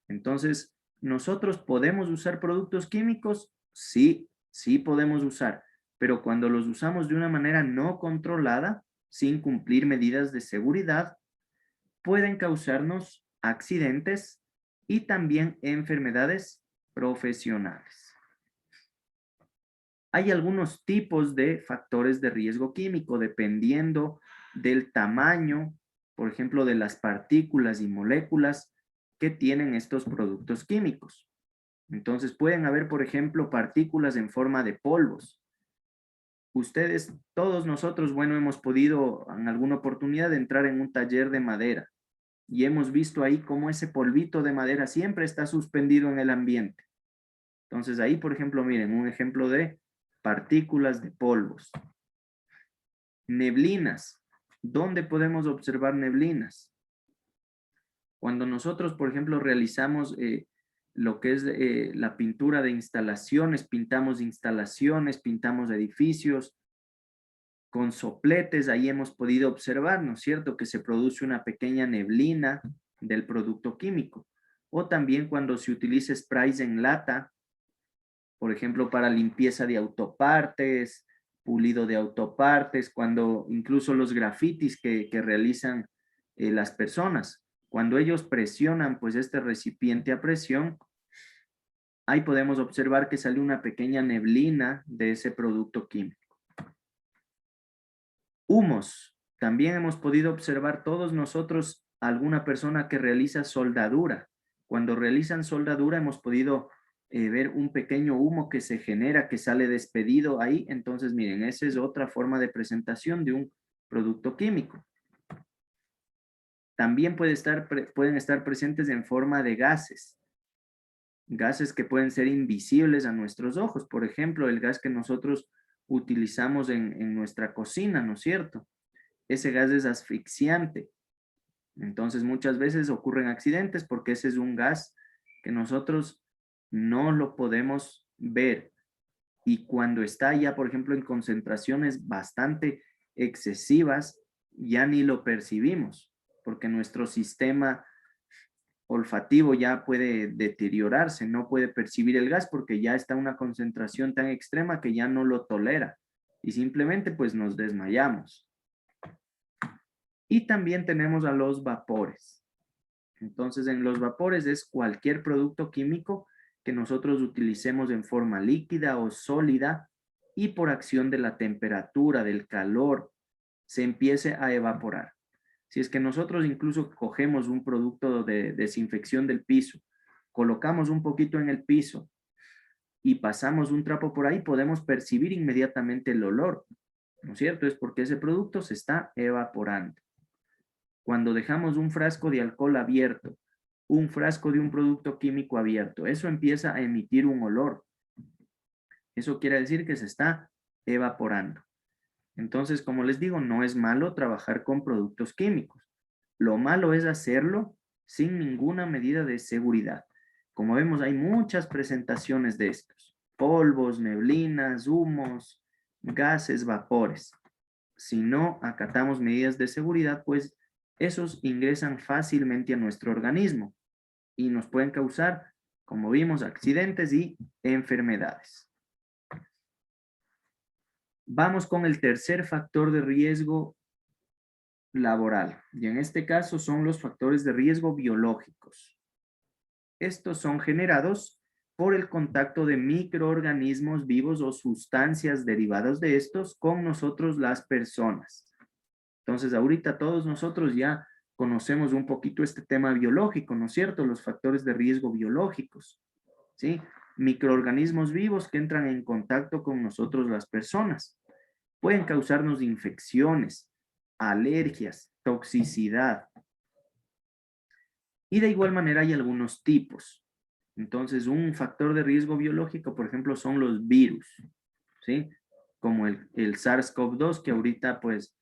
A: Entonces, ¿nosotros podemos usar productos químicos? Sí, sí podemos usar, pero cuando los usamos de una manera no controlada, sin cumplir medidas de seguridad, pueden causarnos accidentes y también enfermedades profesionales. Hay algunos tipos de factores de riesgo químico dependiendo del tamaño, por ejemplo, de las partículas y moléculas que tienen estos productos químicos. Entonces pueden haber, por ejemplo, partículas en forma de polvos. Ustedes, todos nosotros, bueno, hemos podido en alguna oportunidad entrar en un taller de madera y hemos visto ahí cómo ese polvito de madera siempre está suspendido en el ambiente. Entonces ahí, por ejemplo, miren, un ejemplo de partículas de polvos. Neblinas. ¿Dónde podemos observar neblinas? Cuando nosotros, por ejemplo, realizamos lo que es la pintura de instalaciones, pintamos edificios, con sopletes, ahí hemos podido observar, ¿no es cierto?, que se produce una pequeña neblina del producto químico. O también cuando se utiliza sprays en lata, por ejemplo, para limpieza de autopartes, pulido de autopartes, cuando incluso los grafitis que realizan las personas, cuando ellos presionan pues este recipiente a presión, ahí podemos observar que sale una pequeña neblina de ese producto químico. Humos. También hemos podido observar todos nosotros alguna persona que realiza soldadura. Cuando realizan soldadura hemos podido ver un pequeño humo que se genera, que sale despedido ahí. Entonces, miren, esa es otra forma de presentación de un producto químico. También pueden estar presentes en forma de gases. Gases que pueden ser invisibles a nuestros ojos. Por ejemplo, el gas que nosotros utilizamos en nuestra cocina, ¿no es cierto? Ese gas es asfixiante. Entonces, muchas veces ocurren accidentes porque ese es un gas que nosotros no lo podemos ver. Y cuando está ya, por ejemplo, en concentraciones bastante excesivas, ya ni lo percibimos, porque nuestro sistema olfativo ya puede deteriorarse, no puede percibir el gas porque ya está a una concentración tan extrema que ya no lo tolera y simplemente pues nos desmayamos. Y también tenemos a los vapores. Entonces, en los vapores es cualquier producto químico que nosotros utilicemos en forma líquida o sólida y por acción de la temperatura, del calor, se empiece a evaporar. Si es que nosotros incluso cogemos un producto de desinfección del piso, colocamos un poquito en el piso y pasamos un trapo por ahí, podemos percibir inmediatamente el olor, ¿no es cierto? Es porque ese producto se está evaporando. Cuando dejamos un frasco de alcohol abierto, un frasco de un producto químico abierto, eso empieza a emitir un olor. Eso quiere decir que se está evaporando. Entonces, como les digo, no es malo trabajar con productos químicos. Lo malo es hacerlo sin ninguna medida de seguridad. Como vemos, hay muchas presentaciones de estos. Polvos, neblinas, humos, gases, vapores. Si no acatamos medidas de seguridad, pues esos ingresan fácilmente a nuestro organismo y nos pueden causar, como vimos, accidentes y enfermedades. Vamos con el tercer factor de riesgo laboral, y en este caso son los factores de riesgo biológicos. Estos son generados por el contacto de microorganismos vivos o sustancias derivadas de estos con nosotros las personas. Entonces, ahorita todos nosotros ya conocemos un poquito este tema biológico, ¿no es cierto? Los factores de riesgo biológicos, ¿sí? Microorganismos vivos que entran en contacto con nosotros las personas. Pueden causarnos infecciones, alergias, toxicidad. Y de igual manera hay algunos tipos. Entonces, un factor de riesgo biológico, por ejemplo, son los virus, ¿sí? Como el SARS-CoV-2 que ahorita, pues,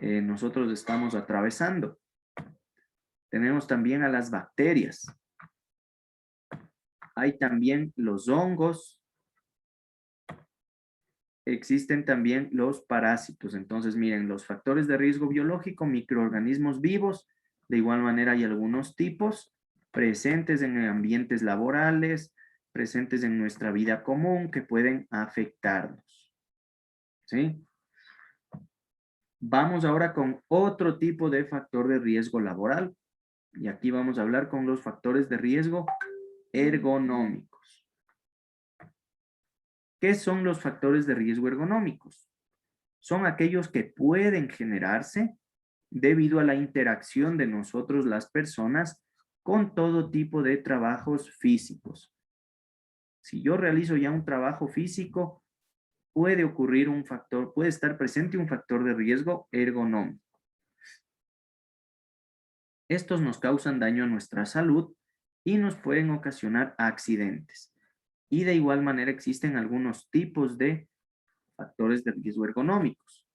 A: nosotros estamos atravesando. Tenemos también a las bacterias. Hay también los hongos. Existen también los parásitos. Entonces, miren, los factores de riesgo biológico, microorganismos vivos. De igual manera, hay algunos tipos presentes en ambientes laborales, presentes en nuestra vida común que pueden afectarnos. ¿Sí? Vamos ahora con otro tipo de factor de riesgo laboral. Y aquí vamos a hablar con los factores de riesgo ergonómicos. ¿Qué son los factores de riesgo ergonómicos? Son aquellos que pueden generarse debido a la interacción de nosotros las personas con todo tipo de trabajos físicos. Si yo realizo ya un trabajo físico, puede ocurrir un factor, puede estar presente un factor de riesgo ergonómico. Estos nos causan daño a nuestra salud y nos pueden ocasionar accidentes. Y de igual manera existen algunos tipos de factores de riesgo ergonómicos.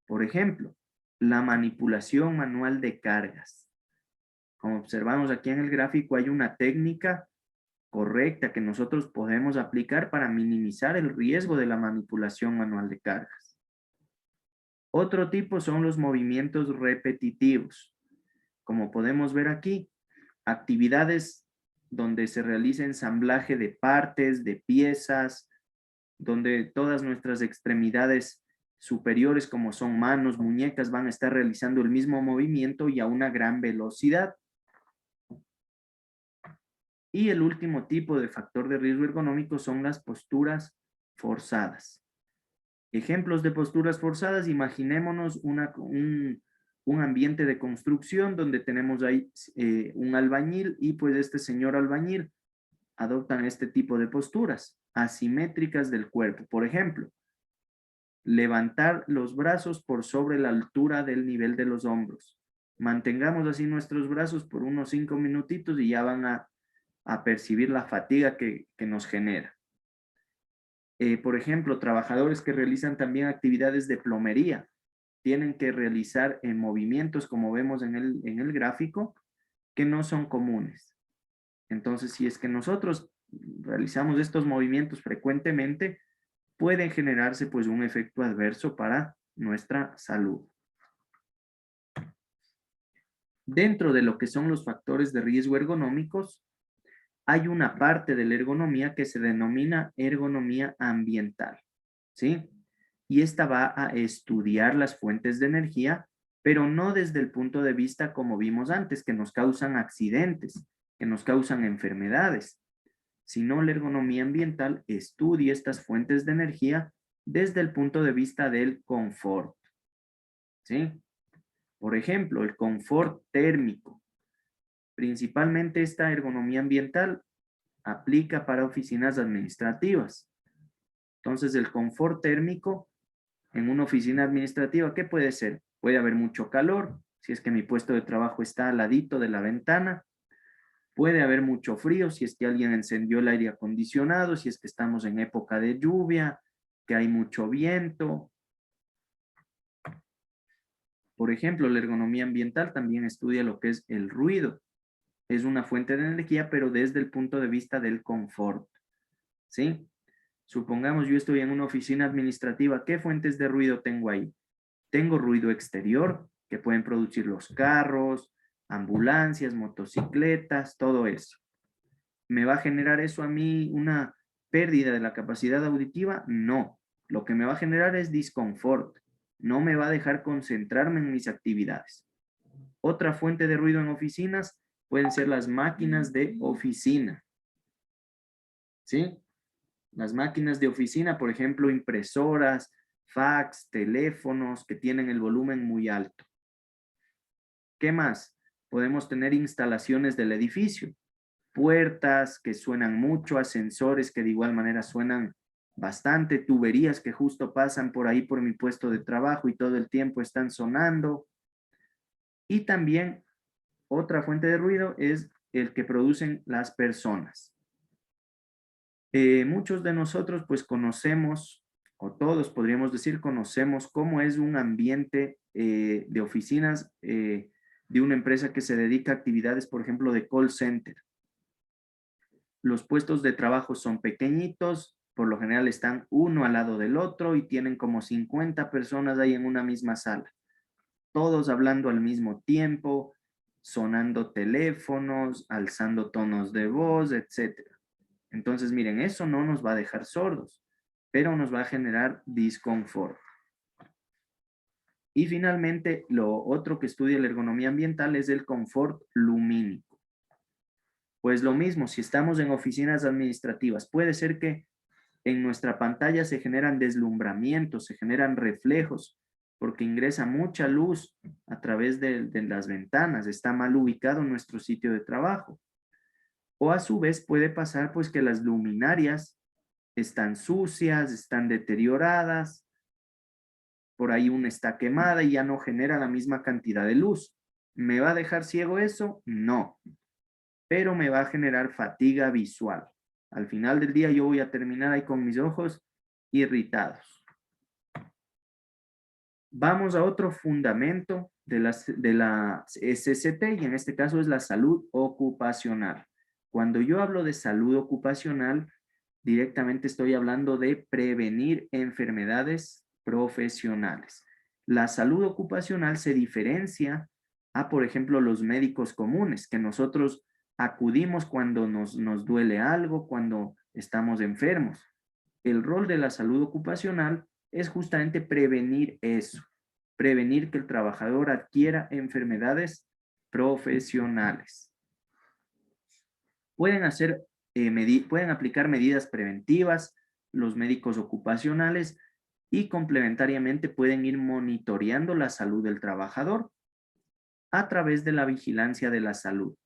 A: Por ejemplo, la manipulación manual de cargas. Como observamos aquí en el gráfico, hay una técnica correcta que nosotros podemos aplicar para minimizar el riesgo de la manipulación manual de cargas. Otro tipo son los movimientos repetitivos. Como podemos ver aquí, actividades donde se realiza ensamblaje de partes, de piezas, donde todas nuestras extremidades superiores, como son manos, muñecas, van a estar realizando el mismo movimiento y a una gran velocidad. Y el último tipo de factor de riesgo ergonómico son las posturas forzadas. Ejemplos de posturas forzadas, imaginémonos un ambiente de construcción donde tenemos ahí un albañil y pues este señor albañil adoptan este tipo de posturas asimétricas del cuerpo. Por ejemplo, levantar los brazos por sobre la altura del nivel de los hombros. Mantengamos así nuestros brazos por unos 5 minutitos y ya van a percibir la fatiga que nos genera. Por ejemplo, trabajadores que realizan también actividades de plomería tienen que realizar movimientos, como vemos en el gráfico, que no son comunes. Entonces, si es que nosotros realizamos estos movimientos frecuentemente, pueden generarse pues un efecto adverso para nuestra salud. Dentro de lo que son los factores de riesgo ergonómicos, hay una parte de la ergonomía que se denomina ergonomía ambiental, ¿sí? Y esta va a estudiar las fuentes de energía pero no desde el punto de vista como vimos antes, que nos causan accidentes, que nos causan enfermedades, sino la ergonomía ambiental estudia estas fuentes de energía desde el punto de vista del confort, ¿sí? Por ejemplo, el confort térmico. Principalmente esta ergonomía ambiental aplica para oficinas administrativas. Entonces, el confort térmico en una oficina administrativa, ¿qué puede ser? Puede haber mucho calor, si es que mi puesto de trabajo está al ladito de la ventana. Puede haber mucho frío, si es que alguien encendió el aire acondicionado, si es que estamos en época de lluvia, que hay mucho viento. Por ejemplo, la ergonomía ambiental también estudia lo que es el ruido. Es una fuente de energía, pero desde el punto de vista del confort, ¿sí? Supongamos yo estoy en una oficina administrativa, ¿qué fuentes de ruido tengo ahí? Tengo ruido exterior, que pueden producir los carros, ambulancias, motocicletas, todo eso. ¿Me va a generar eso a mí una pérdida de la capacidad auditiva? No. Lo que me va a generar es disconfort. No me va a dejar concentrarme en mis actividades. Otra fuente de ruido en oficinas pueden ser las máquinas de oficina. ¿Sí? Las máquinas de oficina, por ejemplo, impresoras, fax, teléfonos que tienen el volumen muy alto. ¿Qué más? Podemos tener instalaciones del edificio, puertas que suenan mucho, ascensores que de igual manera suenan bastante, tuberías que justo pasan por ahí por mi puesto de trabajo y todo el tiempo están sonando. Y también otra fuente de ruido es el que producen las personas. Muchos de nosotros pues conocemos, o todos podríamos decir, conocemos cómo es un ambiente de oficinas de una empresa que se dedica a actividades, por ejemplo, de call center. Los puestos de trabajo son pequeñitos, por lo general están uno al lado del otro y tienen como 50 personas ahí en una misma sala, todos hablando al mismo tiempo, sonando teléfonos, alzando tonos de voz, etcétera. Entonces, miren, eso no nos va a dejar sordos, pero nos va a generar disconfort. Y finalmente, lo otro que estudia la ergonomía ambiental es el confort lumínico. Pues lo mismo, si estamos en oficinas administrativas, puede ser que en nuestra pantalla se generan deslumbramientos, se generan reflejos, porque ingresa mucha luz a través de las ventanas, está mal ubicado nuestro sitio de trabajo. O a su vez puede pasar pues que las luminarias están sucias, están deterioradas, por ahí una está quemada y ya no genera la misma cantidad de luz. ¿Me va a dejar ciego eso? No, pero me va a generar fatiga visual. Al final del día yo voy a terminar ahí con mis ojos irritados. Vamos a otro fundamento de la SCT y en este caso es la salud ocupacional. Cuando yo hablo de salud ocupacional, directamente estoy hablando de prevenir enfermedades profesionales. La salud ocupacional se diferencia a, por ejemplo, los médicos comunes, que nosotros acudimos cuando nos duele algo, cuando estamos enfermos. El rol de la salud ocupacional es justamente prevenir eso, prevenir que el trabajador adquiera enfermedades profesionales. Pueden pueden aplicar medidas preventivas los médicos ocupacionales y complementariamente pueden ir monitoreando la salud del trabajador a través de la vigilancia de la salud.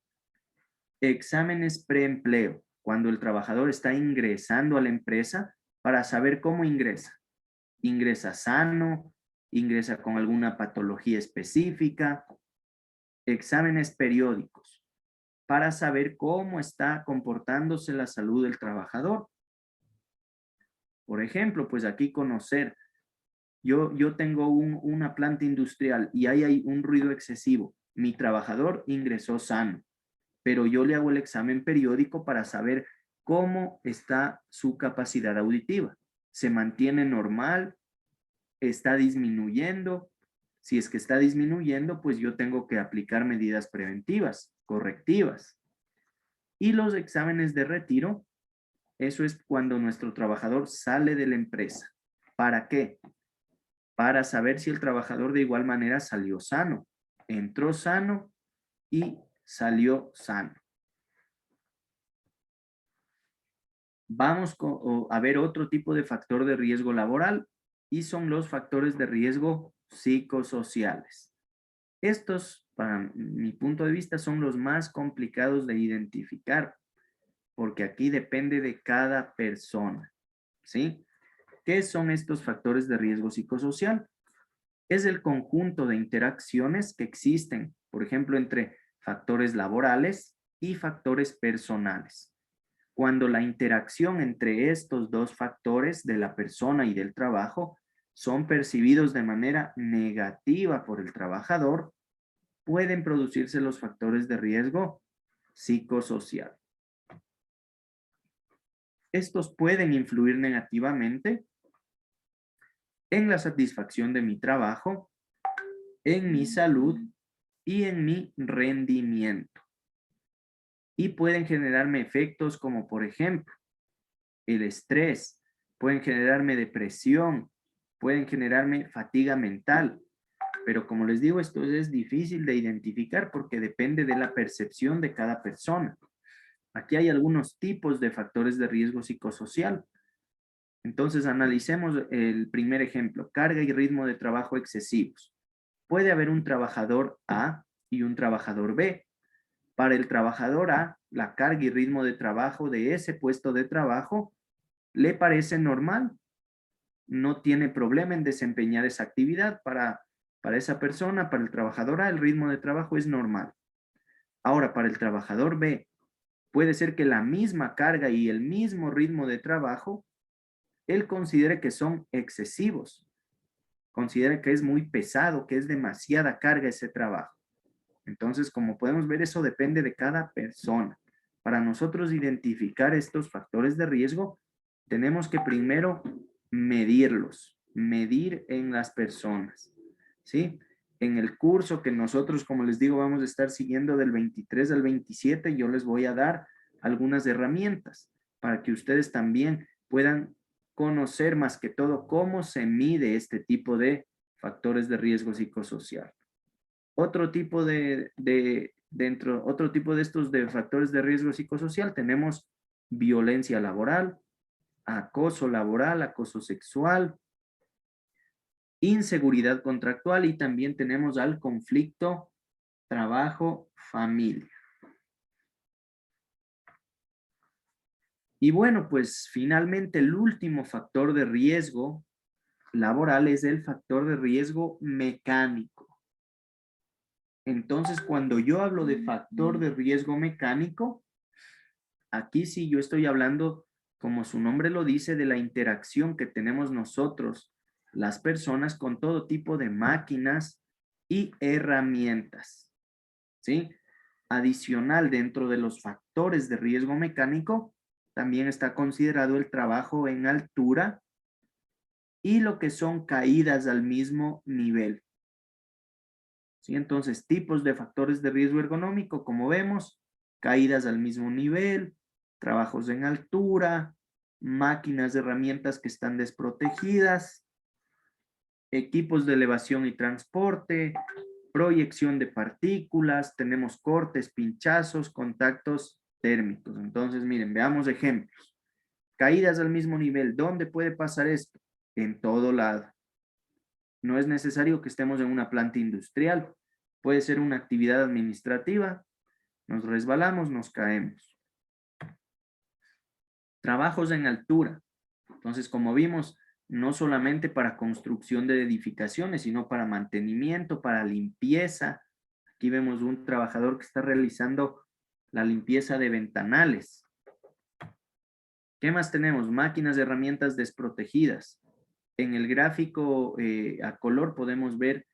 A: Exámenes preempleo, cuando el trabajador está ingresando a la empresa para saber cómo ingresa. Ingresa sano, ingresa con alguna patología específica. Exámenes periódicos para saber cómo está comportándose la salud del trabajador. Por ejemplo, pues aquí conocer, yo tengo una planta industrial y ahí hay un ruido excesivo. Mi trabajador ingresó sano, pero yo le hago el examen periódico para saber cómo está su capacidad auditiva. ¿Se mantiene normal? ¿Está disminuyendo? Si es que está disminuyendo, pues yo tengo que aplicar medidas preventivas, correctivas. Y los exámenes de retiro, eso es cuando nuestro trabajador sale de la empresa. ¿Para qué? para saber si el trabajador de igual manera salió sano. Entró sano y salió sano. Vamos a ver otro tipo de factor de riesgo laboral y son los factores de riesgo psicosociales. Estos, para mi punto de vista, son los más complicados de identificar porque aquí depende de cada persona, ¿sí? ¿Qué son estos factores de riesgo psicosocial? Es el conjunto de interacciones que existen, por ejemplo, entre factores laborales y factores personales. Cuando la interacción entre estos dos factores de la persona y del trabajo son percibidos de manera negativa por el trabajador, pueden producirse los factores de riesgo psicosocial. Estos pueden influir negativamente en la satisfacción de mi trabajo, en mi salud y en mi rendimiento. Y pueden generarme efectos como, por ejemplo, el estrés, pueden generarme depresión, pueden generarme fatiga mental. Pero como les digo, esto es difícil de identificar porque depende de la percepción de cada persona. Aquí hay algunos tipos de factores de riesgo psicosocial. Entonces, analicemos el primer ejemplo, carga y ritmo de trabajo excesivos. Puede haber un trabajador A y un trabajador B. Para el trabajador A, la carga y ritmo de trabajo de ese puesto de trabajo le parece normal. No tiene problema en desempeñar esa actividad. Para esa persona, para el trabajador A, el ritmo de trabajo es normal. Ahora, para el trabajador B, puede ser que la misma carga y el mismo ritmo de trabajo él considere que son excesivos, considera que es muy pesado, que es demasiada carga ese trabajo. Entonces, como podemos ver, eso depende de cada persona. Para nosotros identificar estos factores de riesgo, tenemos que primero medirlos, medir en las personas, ¿sí? En el curso que nosotros, como les digo, vamos a estar siguiendo del 23 al 27, yo les voy a dar algunas herramientas para que ustedes también puedan conocer más que todo cómo se mide este tipo de factores de riesgo psicosocial. Otro tipo otro tipo de estos de factores de riesgo psicosocial tenemos violencia laboral, acoso laboral, acoso sexual, inseguridad contractual y también tenemos al conflicto trabajo-familia. Y bueno, pues finalmente el último factor de riesgo laboral es el factor de riesgo mecánico. Entonces, cuando yo hablo de factor de riesgo mecánico, aquí sí yo estoy hablando, como su nombre lo dice, de la interacción que tenemos nosotros, las personas, con todo tipo de máquinas y herramientas, ¿sí? Adicional, dentro de los factores de riesgo mecánico, también está considerado el trabajo en altura y lo que son caídas al mismo nivel. ¿Sí? Entonces, tipos de factores de riesgo ergonómico, como vemos, caídas al mismo nivel, trabajos en altura, máquinas de herramientas que están desprotegidas, equipos de elevación y transporte, proyección de partículas, tenemos cortes, pinchazos, contactos térmicos. Entonces, miren, veamos ejemplos. Caídas al mismo nivel, ¿dónde puede pasar esto? En todo lado. No es necesario que estemos en una planta industrial. Puede ser una actividad administrativa. Nos resbalamos, nos caemos. Trabajos en altura. Entonces, como vimos, no solamente para construcción de edificaciones, sino para mantenimiento, para limpieza. Aquí vemos un trabajador que está realizando la limpieza de ventanales. ¿Qué más tenemos? Máquinas, herramientas desprotegidas. En el gráfico a color podemos ver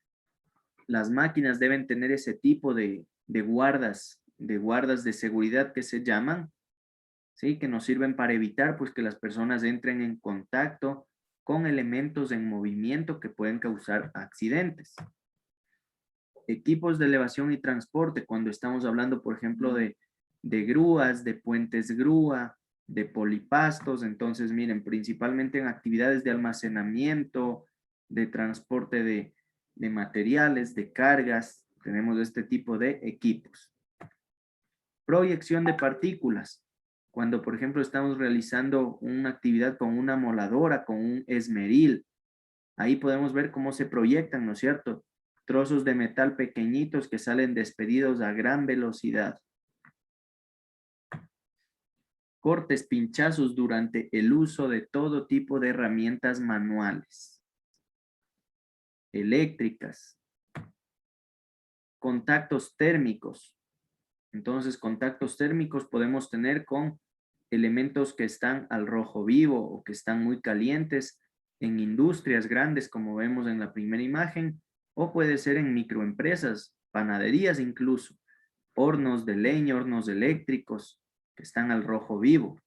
A: las máquinas deben tener ese tipo de guardas de seguridad que se llaman, ¿sí? Que nos sirven para evitar pues que las personas entren en contacto con elementos en movimiento que pueden causar accidentes. Equipos de elevación y transporte, cuando estamos hablando, por ejemplo, de grúas, de puentes grúa, de polipastos. Entonces, miren, principalmente en actividades de almacenamiento, de transporte de materiales, de cargas. Tenemos este tipo de equipos. Proyección de partículas. Cuando, por ejemplo, estamos realizando una actividad con una moladora, con un esmeril, ahí podemos ver cómo se proyectan, ¿no es cierto? Trozos de metal pequeñitos que salen despedidos a gran velocidad. Cortes, pinchazos durante el uso de todo tipo de herramientas manuales, eléctricas, contactos térmicos. Entonces, contactos térmicos podemos tener con elementos que están al rojo vivo o que están muy calientes en industrias grandes, como vemos en la primera imagen, o puede ser en microempresas, panaderías incluso, hornos de leña, hornos eléctricos que están al rojo vivo.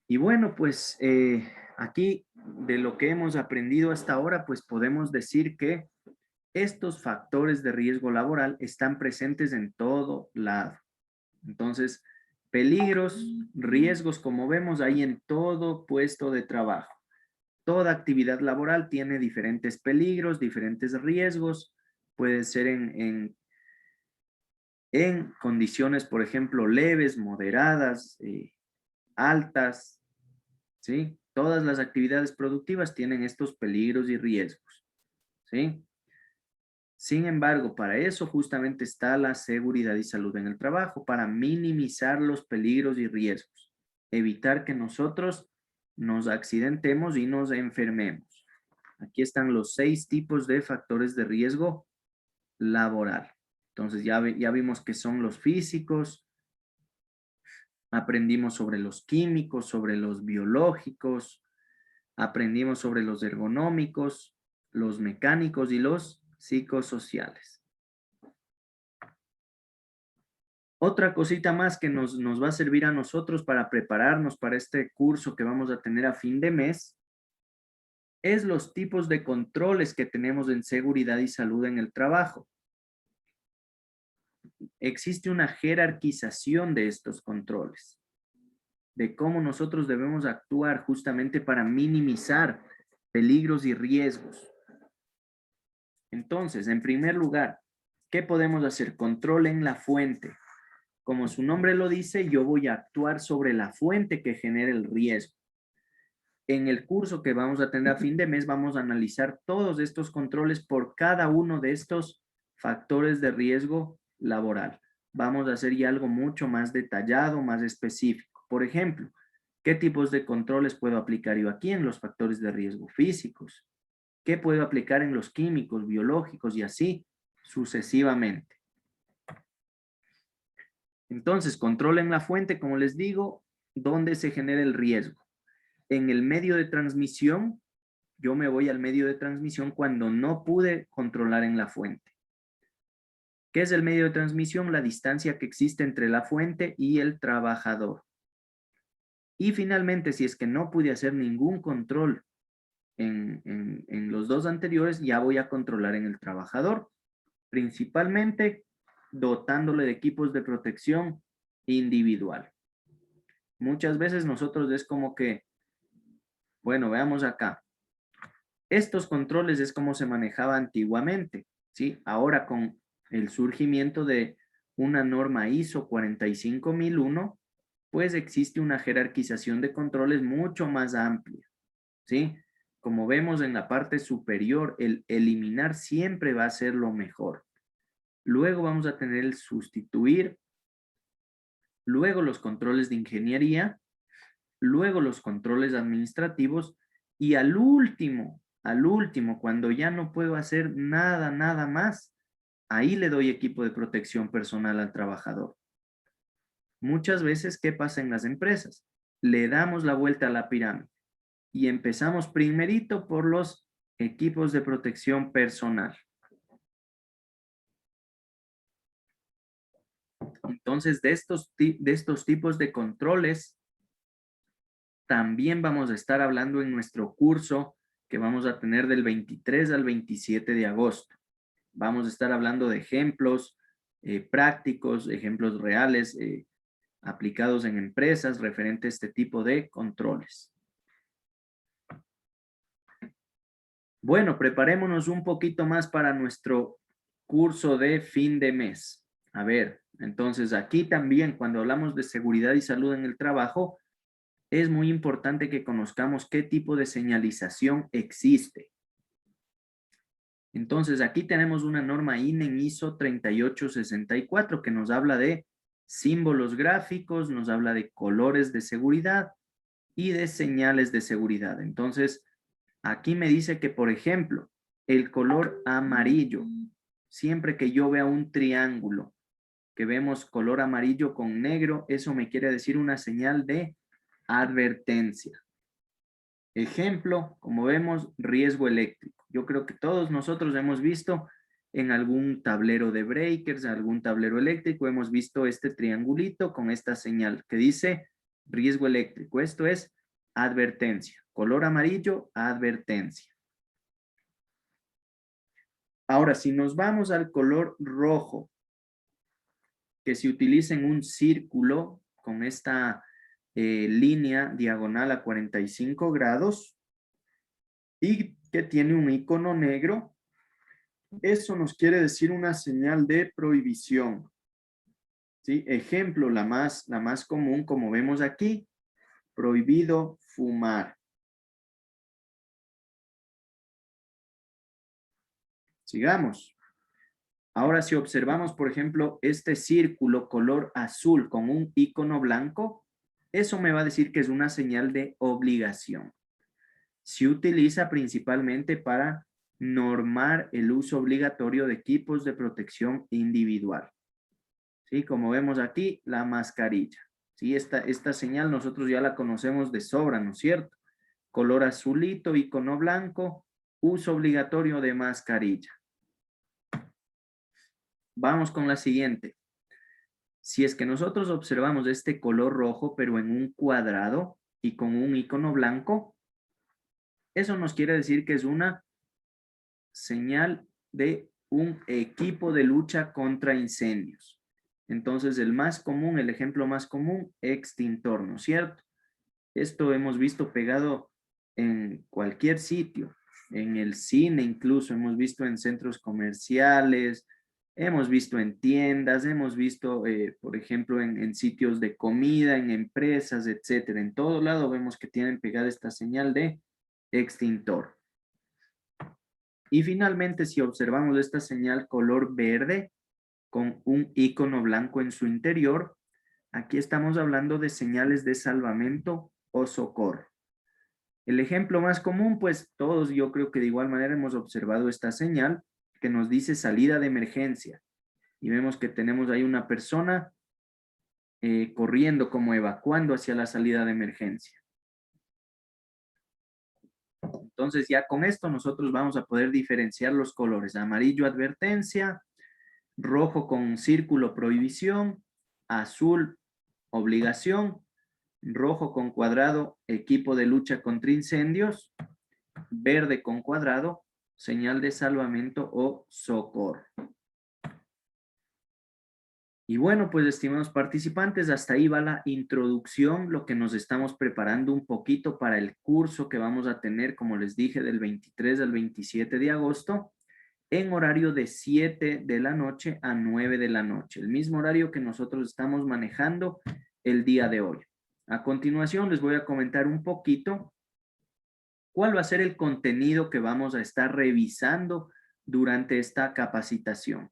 A: Y bueno, pues aquí de lo que hemos aprendido hasta ahora, pues podemos decir que estos factores de riesgo laboral están presentes en todo lado. Entonces, peligros, riesgos, como vemos ahí en todo puesto de trabajo. Toda actividad laboral tiene diferentes peligros, diferentes riesgos. Puede ser en condiciones, por ejemplo, leves, moderadas, altas, ¿sí? Todas las actividades productivas tienen estos peligros y riesgos, ¿sí? Sin embargo, para eso justamente está la seguridad y salud en el trabajo, para minimizar los peligros y riesgos, evitar que nosotros nos accidentemos y nos enfermemos. Aquí están los 6 tipos de factores de riesgo laboral. Entonces ya vimos que son los físicos, aprendimos sobre los químicos, sobre los biológicos, aprendimos sobre los ergonómicos, los mecánicos y los psicosociales. Otra cosita más que nos va a servir a nosotros para prepararnos para este curso que vamos a tener a fin de mes es los tipos de controles que tenemos en seguridad y salud en el trabajo. Existe una jerarquización de estos controles, de cómo nosotros debemos actuar justamente para minimizar peligros y riesgos. Entonces, en primer lugar, ¿qué podemos hacer? Control en la fuente. Como su nombre lo dice, yo voy a actuar sobre la fuente que genera el riesgo. En el curso que vamos a tener a fin de mes, vamos a analizar todos estos controles por cada uno de estos factores de riesgo laboral. Vamos a hacer ya algo mucho más detallado, más específico. Por ejemplo, ¿qué tipos de controles puedo aplicar yo aquí en los factores de riesgo físicos? ¿Qué puedo aplicar en los químicos, biológicos y así sucesivamente? Entonces, controlen la fuente, como les digo, donde se genera el riesgo. En el medio de transmisión, yo me voy al medio de transmisión cuando no pude controlar en la fuente. ¿Qué es el medio de transmisión? La distancia que existe entre la fuente y el trabajador. Y finalmente, si es que no pude hacer ningún control en los dos anteriores, ya voy a controlar en el trabajador, principalmente dotándole de equipos de protección individual. Muchas veces nosotros es como que, bueno, veamos acá. Estos controles es como se manejaba antiguamente, ¿sí? Ahora con el surgimiento de una norma ISO 45001, pues existe una jerarquización de controles mucho más amplia, ¿sí? Como vemos en la parte superior, el eliminar siempre va a ser lo mejor. Luego vamos a tener el sustituir, luego los controles de ingeniería, luego los controles administrativos y al último, cuando ya no puedo hacer nada más, ahí le doy equipo de protección personal al trabajador. Muchas veces, ¿qué pasa en las empresas? Le damos la vuelta a la pirámide y empezamos primerito por los equipos de protección personal. Entonces, de estos tipos de controles, también vamos a estar hablando en nuestro curso que vamos a tener del 23 al 27 de agosto. Vamos a estar hablando de ejemplos prácticos, ejemplos reales aplicados en empresas referente a este tipo de controles. Bueno, preparémonos un poquito más para nuestro curso de fin de mes. A ver, entonces aquí también cuando hablamos de seguridad y salud en el trabajo, es muy importante que conozcamos qué tipo de señalización existe. Entonces aquí tenemos una norma INE en ISO 3864 que nos habla de símbolos gráficos, nos habla de colores de seguridad y de señales de seguridad. Entonces, aquí me dice que, por ejemplo, el color amarillo, siempre que yo vea un triángulo, que vemos color amarillo con negro, eso me quiere decir una señal de advertencia. Ejemplo, como vemos, riesgo eléctrico. Yo creo que todos nosotros hemos visto en algún tablero de breakers, en algún tablero eléctrico, hemos visto este triangulito con esta señal que dice riesgo eléctrico. Esto es advertencia. Color amarillo, advertencia. Ahora, si nos vamos al color rojo, que se utiliza en un círculo con esta línea diagonal a 45 grados y que tiene un icono negro, eso nos quiere decir una señal de prohibición. ¿Sí? Ejemplo, la más común, como vemos aquí, prohibido fumar. Sigamos. Ahora, si observamos, por ejemplo, este círculo color azul con un icono blanco, eso me va a decir que es una señal de obligación. Se utiliza principalmente para normar el uso obligatorio de equipos de protección individual. ¿Sí? Como vemos aquí, la mascarilla. ¿Sí? Esta señal nosotros ya la conocemos de sobra, ¿no es cierto? Color azulito, icono blanco, uso obligatorio de mascarilla. Vamos con la siguiente. Si es que nosotros observamos este color rojo, pero en un cuadrado y con un icono blanco, eso nos quiere decir que es una señal de un equipo de lucha contra incendios. Entonces, el más común, el ejemplo más común, extintor, ¿no es cierto? Esto hemos visto pegado en cualquier sitio, en el cine incluso, hemos visto en centros comerciales, hemos visto en tiendas, hemos visto, por ejemplo, en sitios de comida, en empresas, etcétera. En todo lado vemos que tienen pegada esta señal de extintor. Y finalmente, si observamos esta señal color verde con un icono blanco en su interior, aquí estamos hablando de señales de salvamento o socorro. El ejemplo más común, pues todos yo creo que de igual manera hemos observado esta señal que nos dice salida de emergencia. Y vemos que tenemos ahí una persona corriendo como evacuando hacia la salida de emergencia. Entonces ya con esto nosotros vamos a poder diferenciar los colores. Amarillo advertencia, rojo con círculo prohibición, azul obligación, rojo con cuadrado equipo de lucha contra incendios, verde con cuadrado señal de salvamento o socorro. Y bueno, pues estimados participantes, hasta ahí va la introducción, lo que nos estamos preparando un poquito para el curso que vamos a tener, como les dije, del 23 al 27 de agosto, en horario de 7 de la noche a 9 de la noche, el mismo horario que nosotros estamos manejando el día de hoy. A continuación les voy a comentar un poquito cuál va a ser el contenido que vamos a estar revisando durante esta capacitación.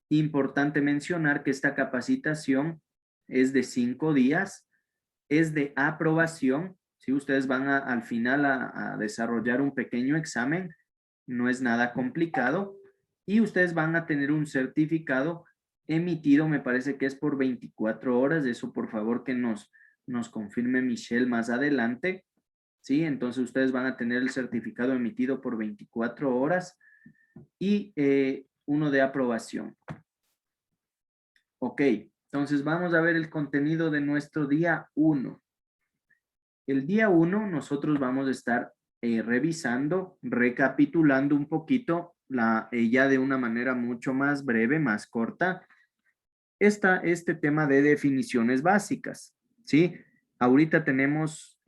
A: Importante mencionar que esta capacitación es de 5 días, es de aprobación. Si ustedes van al final a desarrollar un pequeño examen, no es nada complicado, y ustedes van a tener un certificado emitido, me parece que es por 24 horas, eso por favor que nos confirme Michelle más adelante, ¿sí? Entonces ustedes van a tener el certificado emitido por 24 horas y uno de aprobación. Ok, entonces vamos a ver el contenido de nuestro día 1. El día 1 nosotros vamos a estar revisando, recapitulando un poquito, ya de una manera mucho más breve, más corta, este tema de definiciones básicas, ¿sí? Ahorita tenemos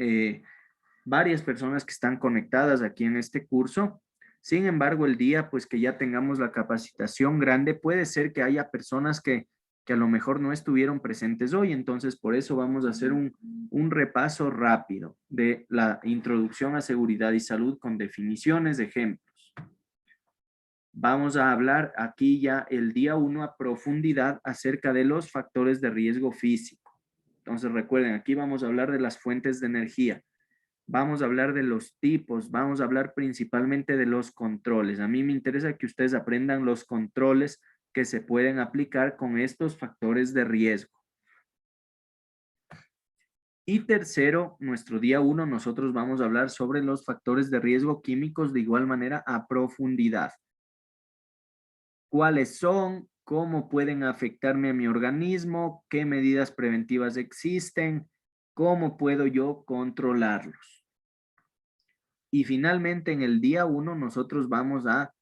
A: varias personas que están conectadas aquí en este curso. Sin embargo, el día pues que ya tengamos la capacitación grande, puede ser que haya personas que a lo mejor no estuvieron presentes hoy. Entonces, por eso vamos a hacer un repaso rápido de la introducción a seguridad y salud con definiciones de ejemplos. Vamos a hablar aquí ya el día 1 a profundidad acerca de los factores de riesgo físico. Entonces, recuerden, aquí vamos a hablar de las fuentes de energía. Vamos a hablar de los tipos, vamos a hablar principalmente de los controles. A mí me interesa que ustedes aprendan los controles que se pueden aplicar con estos factores de riesgo. Y tercero, nuestro día 1, nosotros vamos a hablar sobre los factores de riesgo químicos de igual manera a profundidad. ¿Cuáles son? ¿Cómo pueden afectarme a mi organismo? ¿Qué medidas preventivas existen? ¿Cómo puedo yo controlarlos? Y finalmente, en el día 1, nosotros vamos a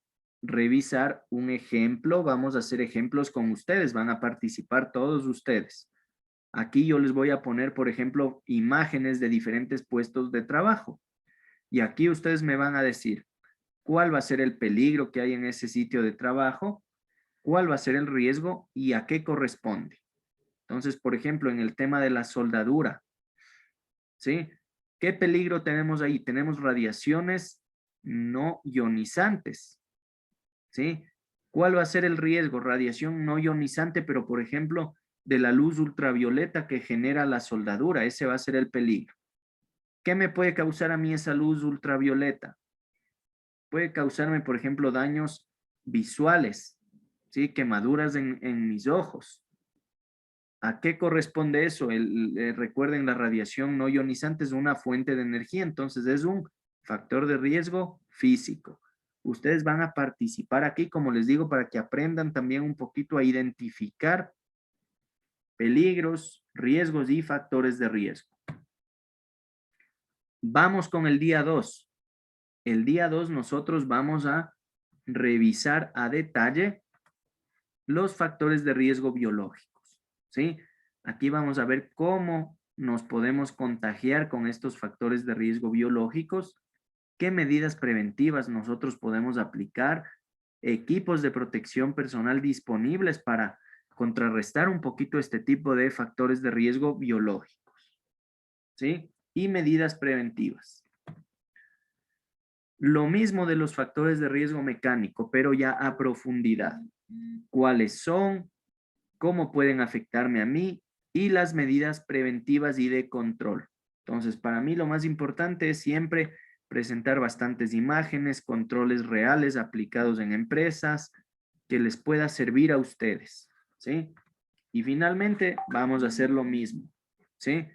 A: revisar un ejemplo. Vamos a hacer ejemplos con ustedes. Van a participar todos ustedes. Aquí yo les voy a poner, por ejemplo, imágenes de diferentes puestos de trabajo. Y aquí ustedes me van a decir cuál va a ser el peligro que hay en ese sitio de trabajo, cuál va a ser el riesgo y a qué corresponde. Entonces, por ejemplo, en el tema de la soldadura, ¿sí? ¿Qué peligro tenemos ahí? Tenemos radiaciones no ionizantes, ¿sí? ¿Cuál va a ser el riesgo? Radiación no ionizante, pero por ejemplo, de la luz ultravioleta que genera la soldadura, ese va a ser el peligro. ¿Qué me puede causar a mí esa luz ultravioleta? Puede causarme, por ejemplo, daños visuales, ¿sí? Quemaduras en mis ojos. ¿A qué corresponde eso? Recuerden, la radiación no ionizante es una fuente de energía, entonces es un factor de riesgo físico. Ustedes van a participar aquí, como les digo, para que aprendan también un poquito a identificar peligros, riesgos y factores de riesgo. Vamos con el día 2. El día 2 nosotros vamos a revisar a detalle los factores de riesgo biológicos, ¿sí? Aquí vamos a ver cómo nos podemos contagiar con estos factores de riesgo biológicos, qué medidas preventivas nosotros podemos aplicar, equipos de protección personal disponibles para contrarrestar un poquito este tipo de factores de riesgo biológicos, ¿sí? Y medidas preventivas. Lo mismo de los factores de riesgo mecánico, pero ya a profundidad. ¿Cuáles son? ¿Cómo pueden afectarme a mí? Y las medidas preventivas y de control. Entonces, para mí lo más importante es siempre presentar bastantes imágenes, controles reales aplicados en empresas que les pueda servir a ustedes, ¿sí? Y finalmente vamos a hacer lo mismo, ¿sí?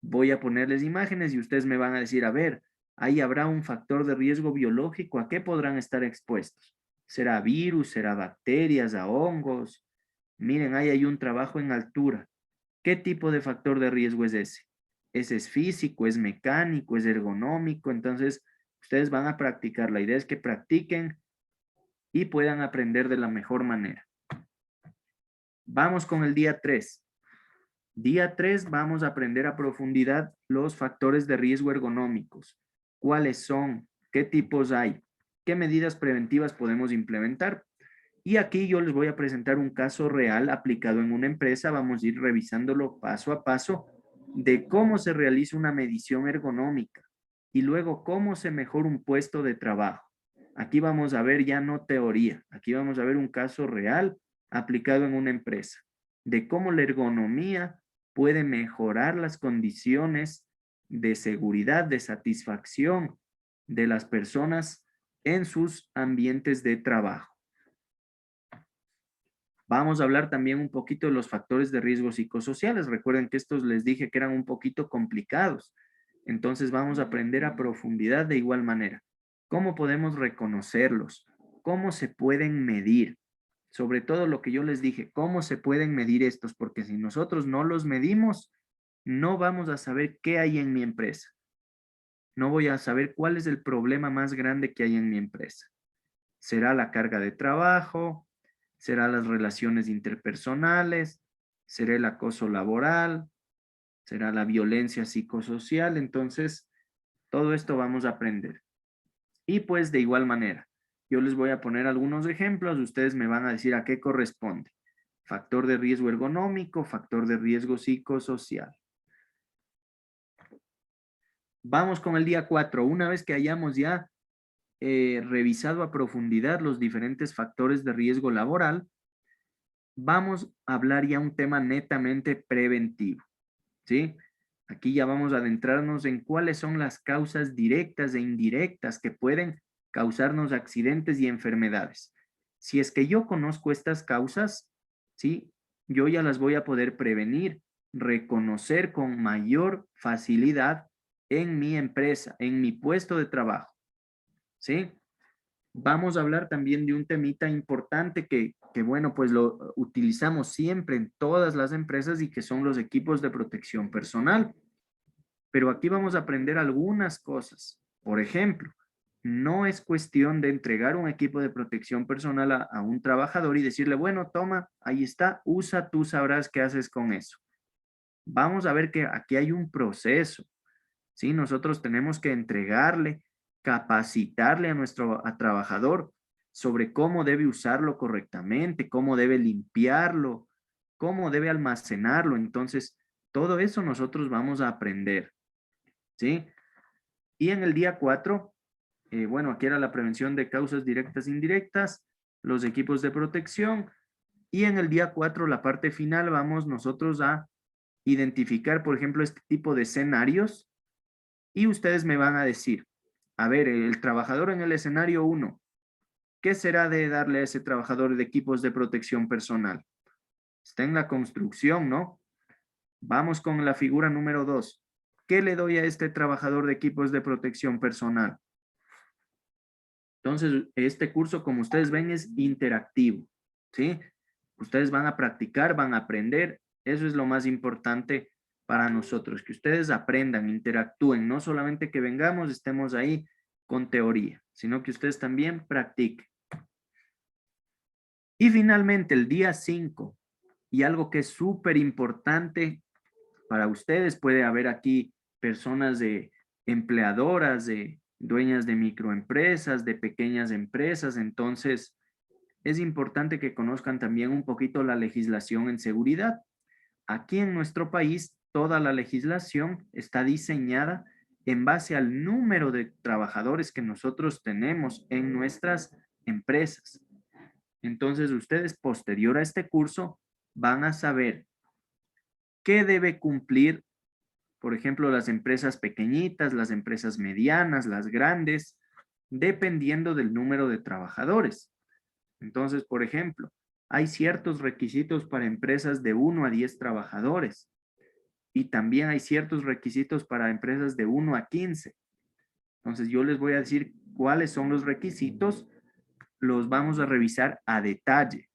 A: Voy a ponerles imágenes y ustedes me van a decir, a ver, ahí habrá un factor de riesgo biológico, ¿a qué podrán estar expuestos? ¿Será virus, será bacterias, a hongos? Miren, ahí hay un trabajo en altura. ¿Qué tipo de factor de riesgo es ese? Ese es físico, es mecánico, es ergonómico. Entonces, ustedes van a practicar. La idea es que practiquen y puedan aprender de la mejor manera. Vamos con el día 3. Día 3 vamos a aprender a profundidad los factores de riesgo ergonómicos. ¿Cuáles son? ¿Qué tipos hay? ¿Qué medidas preventivas podemos implementar? Y aquí yo les voy a presentar un caso real aplicado en una empresa. Vamos a ir revisándolo paso a paso de cómo se realiza una medición ergonómica y luego cómo se mejora un puesto de trabajo. Aquí vamos a ver ya no teoría, aquí vamos a ver un caso real aplicado en una empresa, de cómo la ergonomía puede mejorar las condiciones de seguridad, de satisfacción de las personas en sus ambientes de trabajo. Vamos a hablar también un poquito de los factores de riesgo psicosociales. Recuerden que estos les dije que eran un poquito complicados. Entonces vamos a aprender a profundidad de igual manera. ¿Cómo podemos reconocerlos? ¿Cómo se pueden medir? Sobre todo lo que yo les dije, ¿cómo se pueden medir estos? Porque si nosotros no los medimos, no vamos a saber qué hay en mi empresa. No voy a saber cuál es el problema más grande que hay en mi empresa. ¿Será la carga de trabajo? ¿Será las relaciones interpersonales? ¿Será el acoso laboral? ¿Será la violencia psicosocial? Entonces, todo esto vamos a aprender. Y pues de igual manera, yo les voy a poner algunos ejemplos, ustedes me van a decir a qué corresponde. Factor de riesgo ergonómico, factor de riesgo psicosocial. Vamos con el día 4. Una vez que hayamos ya revisado a profundidad los diferentes factores de riesgo laboral, vamos a hablar ya un tema netamente preventivo, ¿sí? Aquí ya vamos a adentrarnos en cuáles son las causas directas e indirectas que pueden causarnos accidentes y enfermedades. Si es que yo conozco estas causas, ¿sí? Yo ya las voy a poder prevenir, reconocer con mayor facilidad en mi empresa, en mi puesto de trabajo, ¿sí? Vamos a hablar también de un temita importante que bueno, pues lo utilizamos siempre en todas las empresas y que son los equipos de protección personal. Pero aquí vamos a aprender algunas cosas. Por ejemplo, no es cuestión de entregar un equipo de protección personal a un trabajador y decirle, bueno, toma, ahí está, usa, tú sabrás qué haces con eso. Vamos a ver que aquí hay un proceso, ¿sí? Nosotros tenemos que entregarle, capacitarle a nuestro trabajador sobre cómo debe usarlo correctamente, cómo debe limpiarlo, cómo debe almacenarlo. Entonces, todo eso nosotros vamos a aprender, ¿sí? Y en el día 4, bueno, aquí era la prevención de causas directas e indirectas, los equipos de protección. Y en el día 4, la parte final, vamos nosotros a identificar, por ejemplo, este tipo de escenarios. Y ustedes me van a decir, a ver, el trabajador en el escenario 1, ¿qué será de darle a ese trabajador de equipos de protección personal? Está en la construcción, ¿no? Vamos con la figura número 2. ¿Qué le doy a este trabajador de equipos de protección personal? Entonces, este curso, como ustedes ven, es interactivo, ¿sí? Ustedes van a practicar, van a aprender. Eso es lo más importante para nosotros, que ustedes aprendan, interactúen, no solamente que vengamos, estemos ahí con teoría, sino que ustedes también practiquen. Y finalmente, el día 5, y algo que es súper importante para ustedes, puede haber aquí personas de empleadoras, de dueñas de microempresas, de pequeñas empresas, entonces es importante que conozcan también un poquito la legislación en seguridad. Aquí en nuestro país, toda la legislación está diseñada en base al número de trabajadores que nosotros tenemos en nuestras empresas. Entonces, ustedes posterior a este curso van a saber qué debe cumplir, por ejemplo, las empresas pequeñitas, las empresas medianas, las grandes, dependiendo del número de trabajadores. Entonces, por ejemplo, hay ciertos requisitos para empresas de 1 a 10 trabajadores y también hay ciertos requisitos para empresas de 1 a 15. Entonces, yo les voy a decir cuáles son los requisitos, los vamos a revisar a detalle.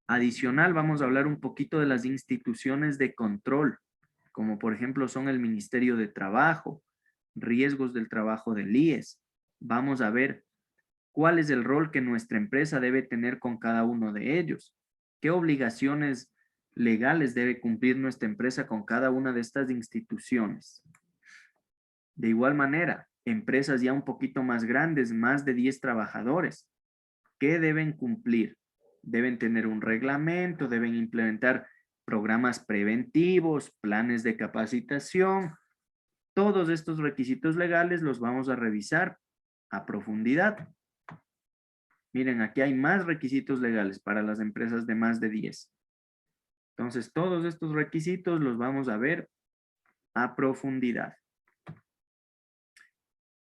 A: Adicional, vamos a hablar un poquito de las instituciones de control, como por ejemplo son el Ministerio de Trabajo, riesgos del trabajo del IES. Vamos a ver cuál es el rol que nuestra empresa debe tener con cada uno de ellos, qué obligaciones legales debe cumplir nuestra empresa con cada una de estas instituciones. De igual manera, empresas ya un poquito más grandes, más de 10 trabajadores, ¿qué deben cumplir? Deben tener un reglamento, deben implementar programas preventivos, planes de capacitación. Todos estos requisitos legales los vamos a revisar a profundidad. Miren, aquí hay más requisitos legales para las empresas de más de 10. Entonces, todos estos requisitos los vamos a ver a profundidad.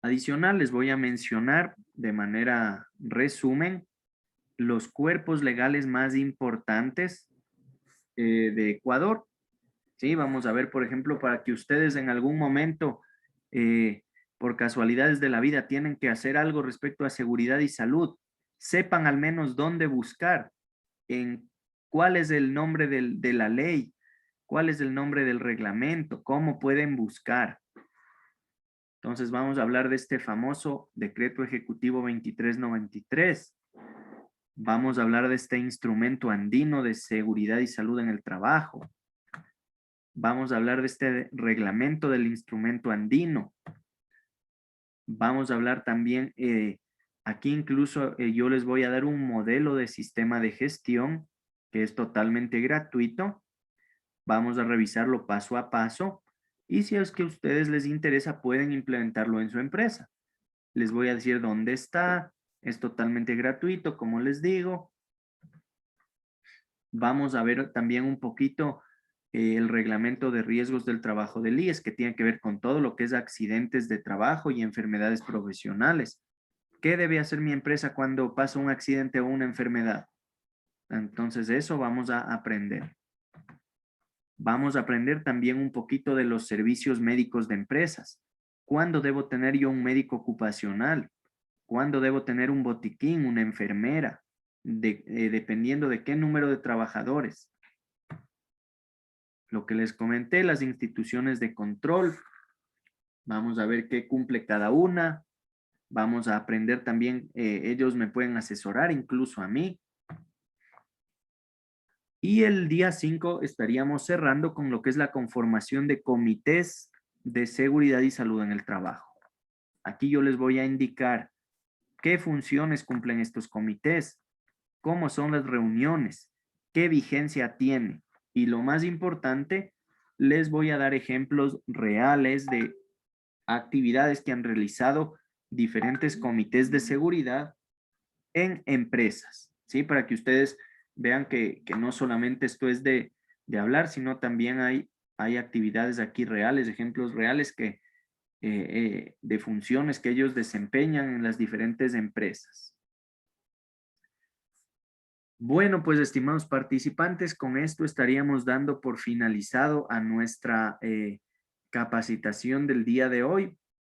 A: Adicional, les voy a mencionar de manera resumen los cuerpos legales más importantes de Ecuador. Sí, vamos a ver, por ejemplo, para que ustedes en algún momento, por casualidades de la vida, tienen que hacer algo respecto a seguridad y salud, sepan al menos dónde buscar, en cuál es el nombre de la ley, cuál es el nombre del reglamento, cómo pueden buscar. Entonces vamos a hablar de este famoso Decreto Ejecutivo 2393. Vamos a hablar de este instrumento andino de seguridad y salud en el trabajo. Vamos a hablar de este reglamento del instrumento andino. Vamos a hablar también Aquí incluso yo les voy a dar un modelo de sistema de gestión que es totalmente gratuito. Vamos a revisarlo paso a paso y si es que a ustedes les interesa pueden implementarlo en su empresa. Les voy a decir dónde está, es totalmente gratuito, como les digo. Vamos a ver también un poquito el reglamento de riesgos del trabajo del IES, que tiene que ver con todo lo que es accidentes de trabajo y enfermedades profesionales. ¿Qué debe hacer mi empresa cuando pasa un accidente o una enfermedad? Entonces eso vamos a aprender. Vamos a aprender también un poquito de los servicios médicos de empresas. ¿Cuándo debo tener yo un médico ocupacional? ¿Cuándo debo tener un botiquín, una enfermera? Dependiendo de qué número de trabajadores. Lo que les comenté, las instituciones de control. Vamos a ver qué cumple cada una. Vamos a aprender también, ellos me pueden asesorar incluso a mí. Y el día 5 estaríamos cerrando con lo que es la conformación de comités de seguridad y salud en el trabajo. Aquí yo les voy a indicar qué funciones cumplen estos comités, cómo son las reuniones, qué vigencia tiene. Y lo más importante, les voy a dar ejemplos reales de actividades que han realizado diferentes comités de seguridad en empresas, ¿sí? Para que ustedes vean que no solamente esto es de hablar, sino también hay actividades aquí reales, ejemplos reales de funciones que ellos desempeñan en las diferentes empresas. Bueno, pues estimados participantes, con esto estaríamos dando por finalizado a nuestra capacitación del día de hoy.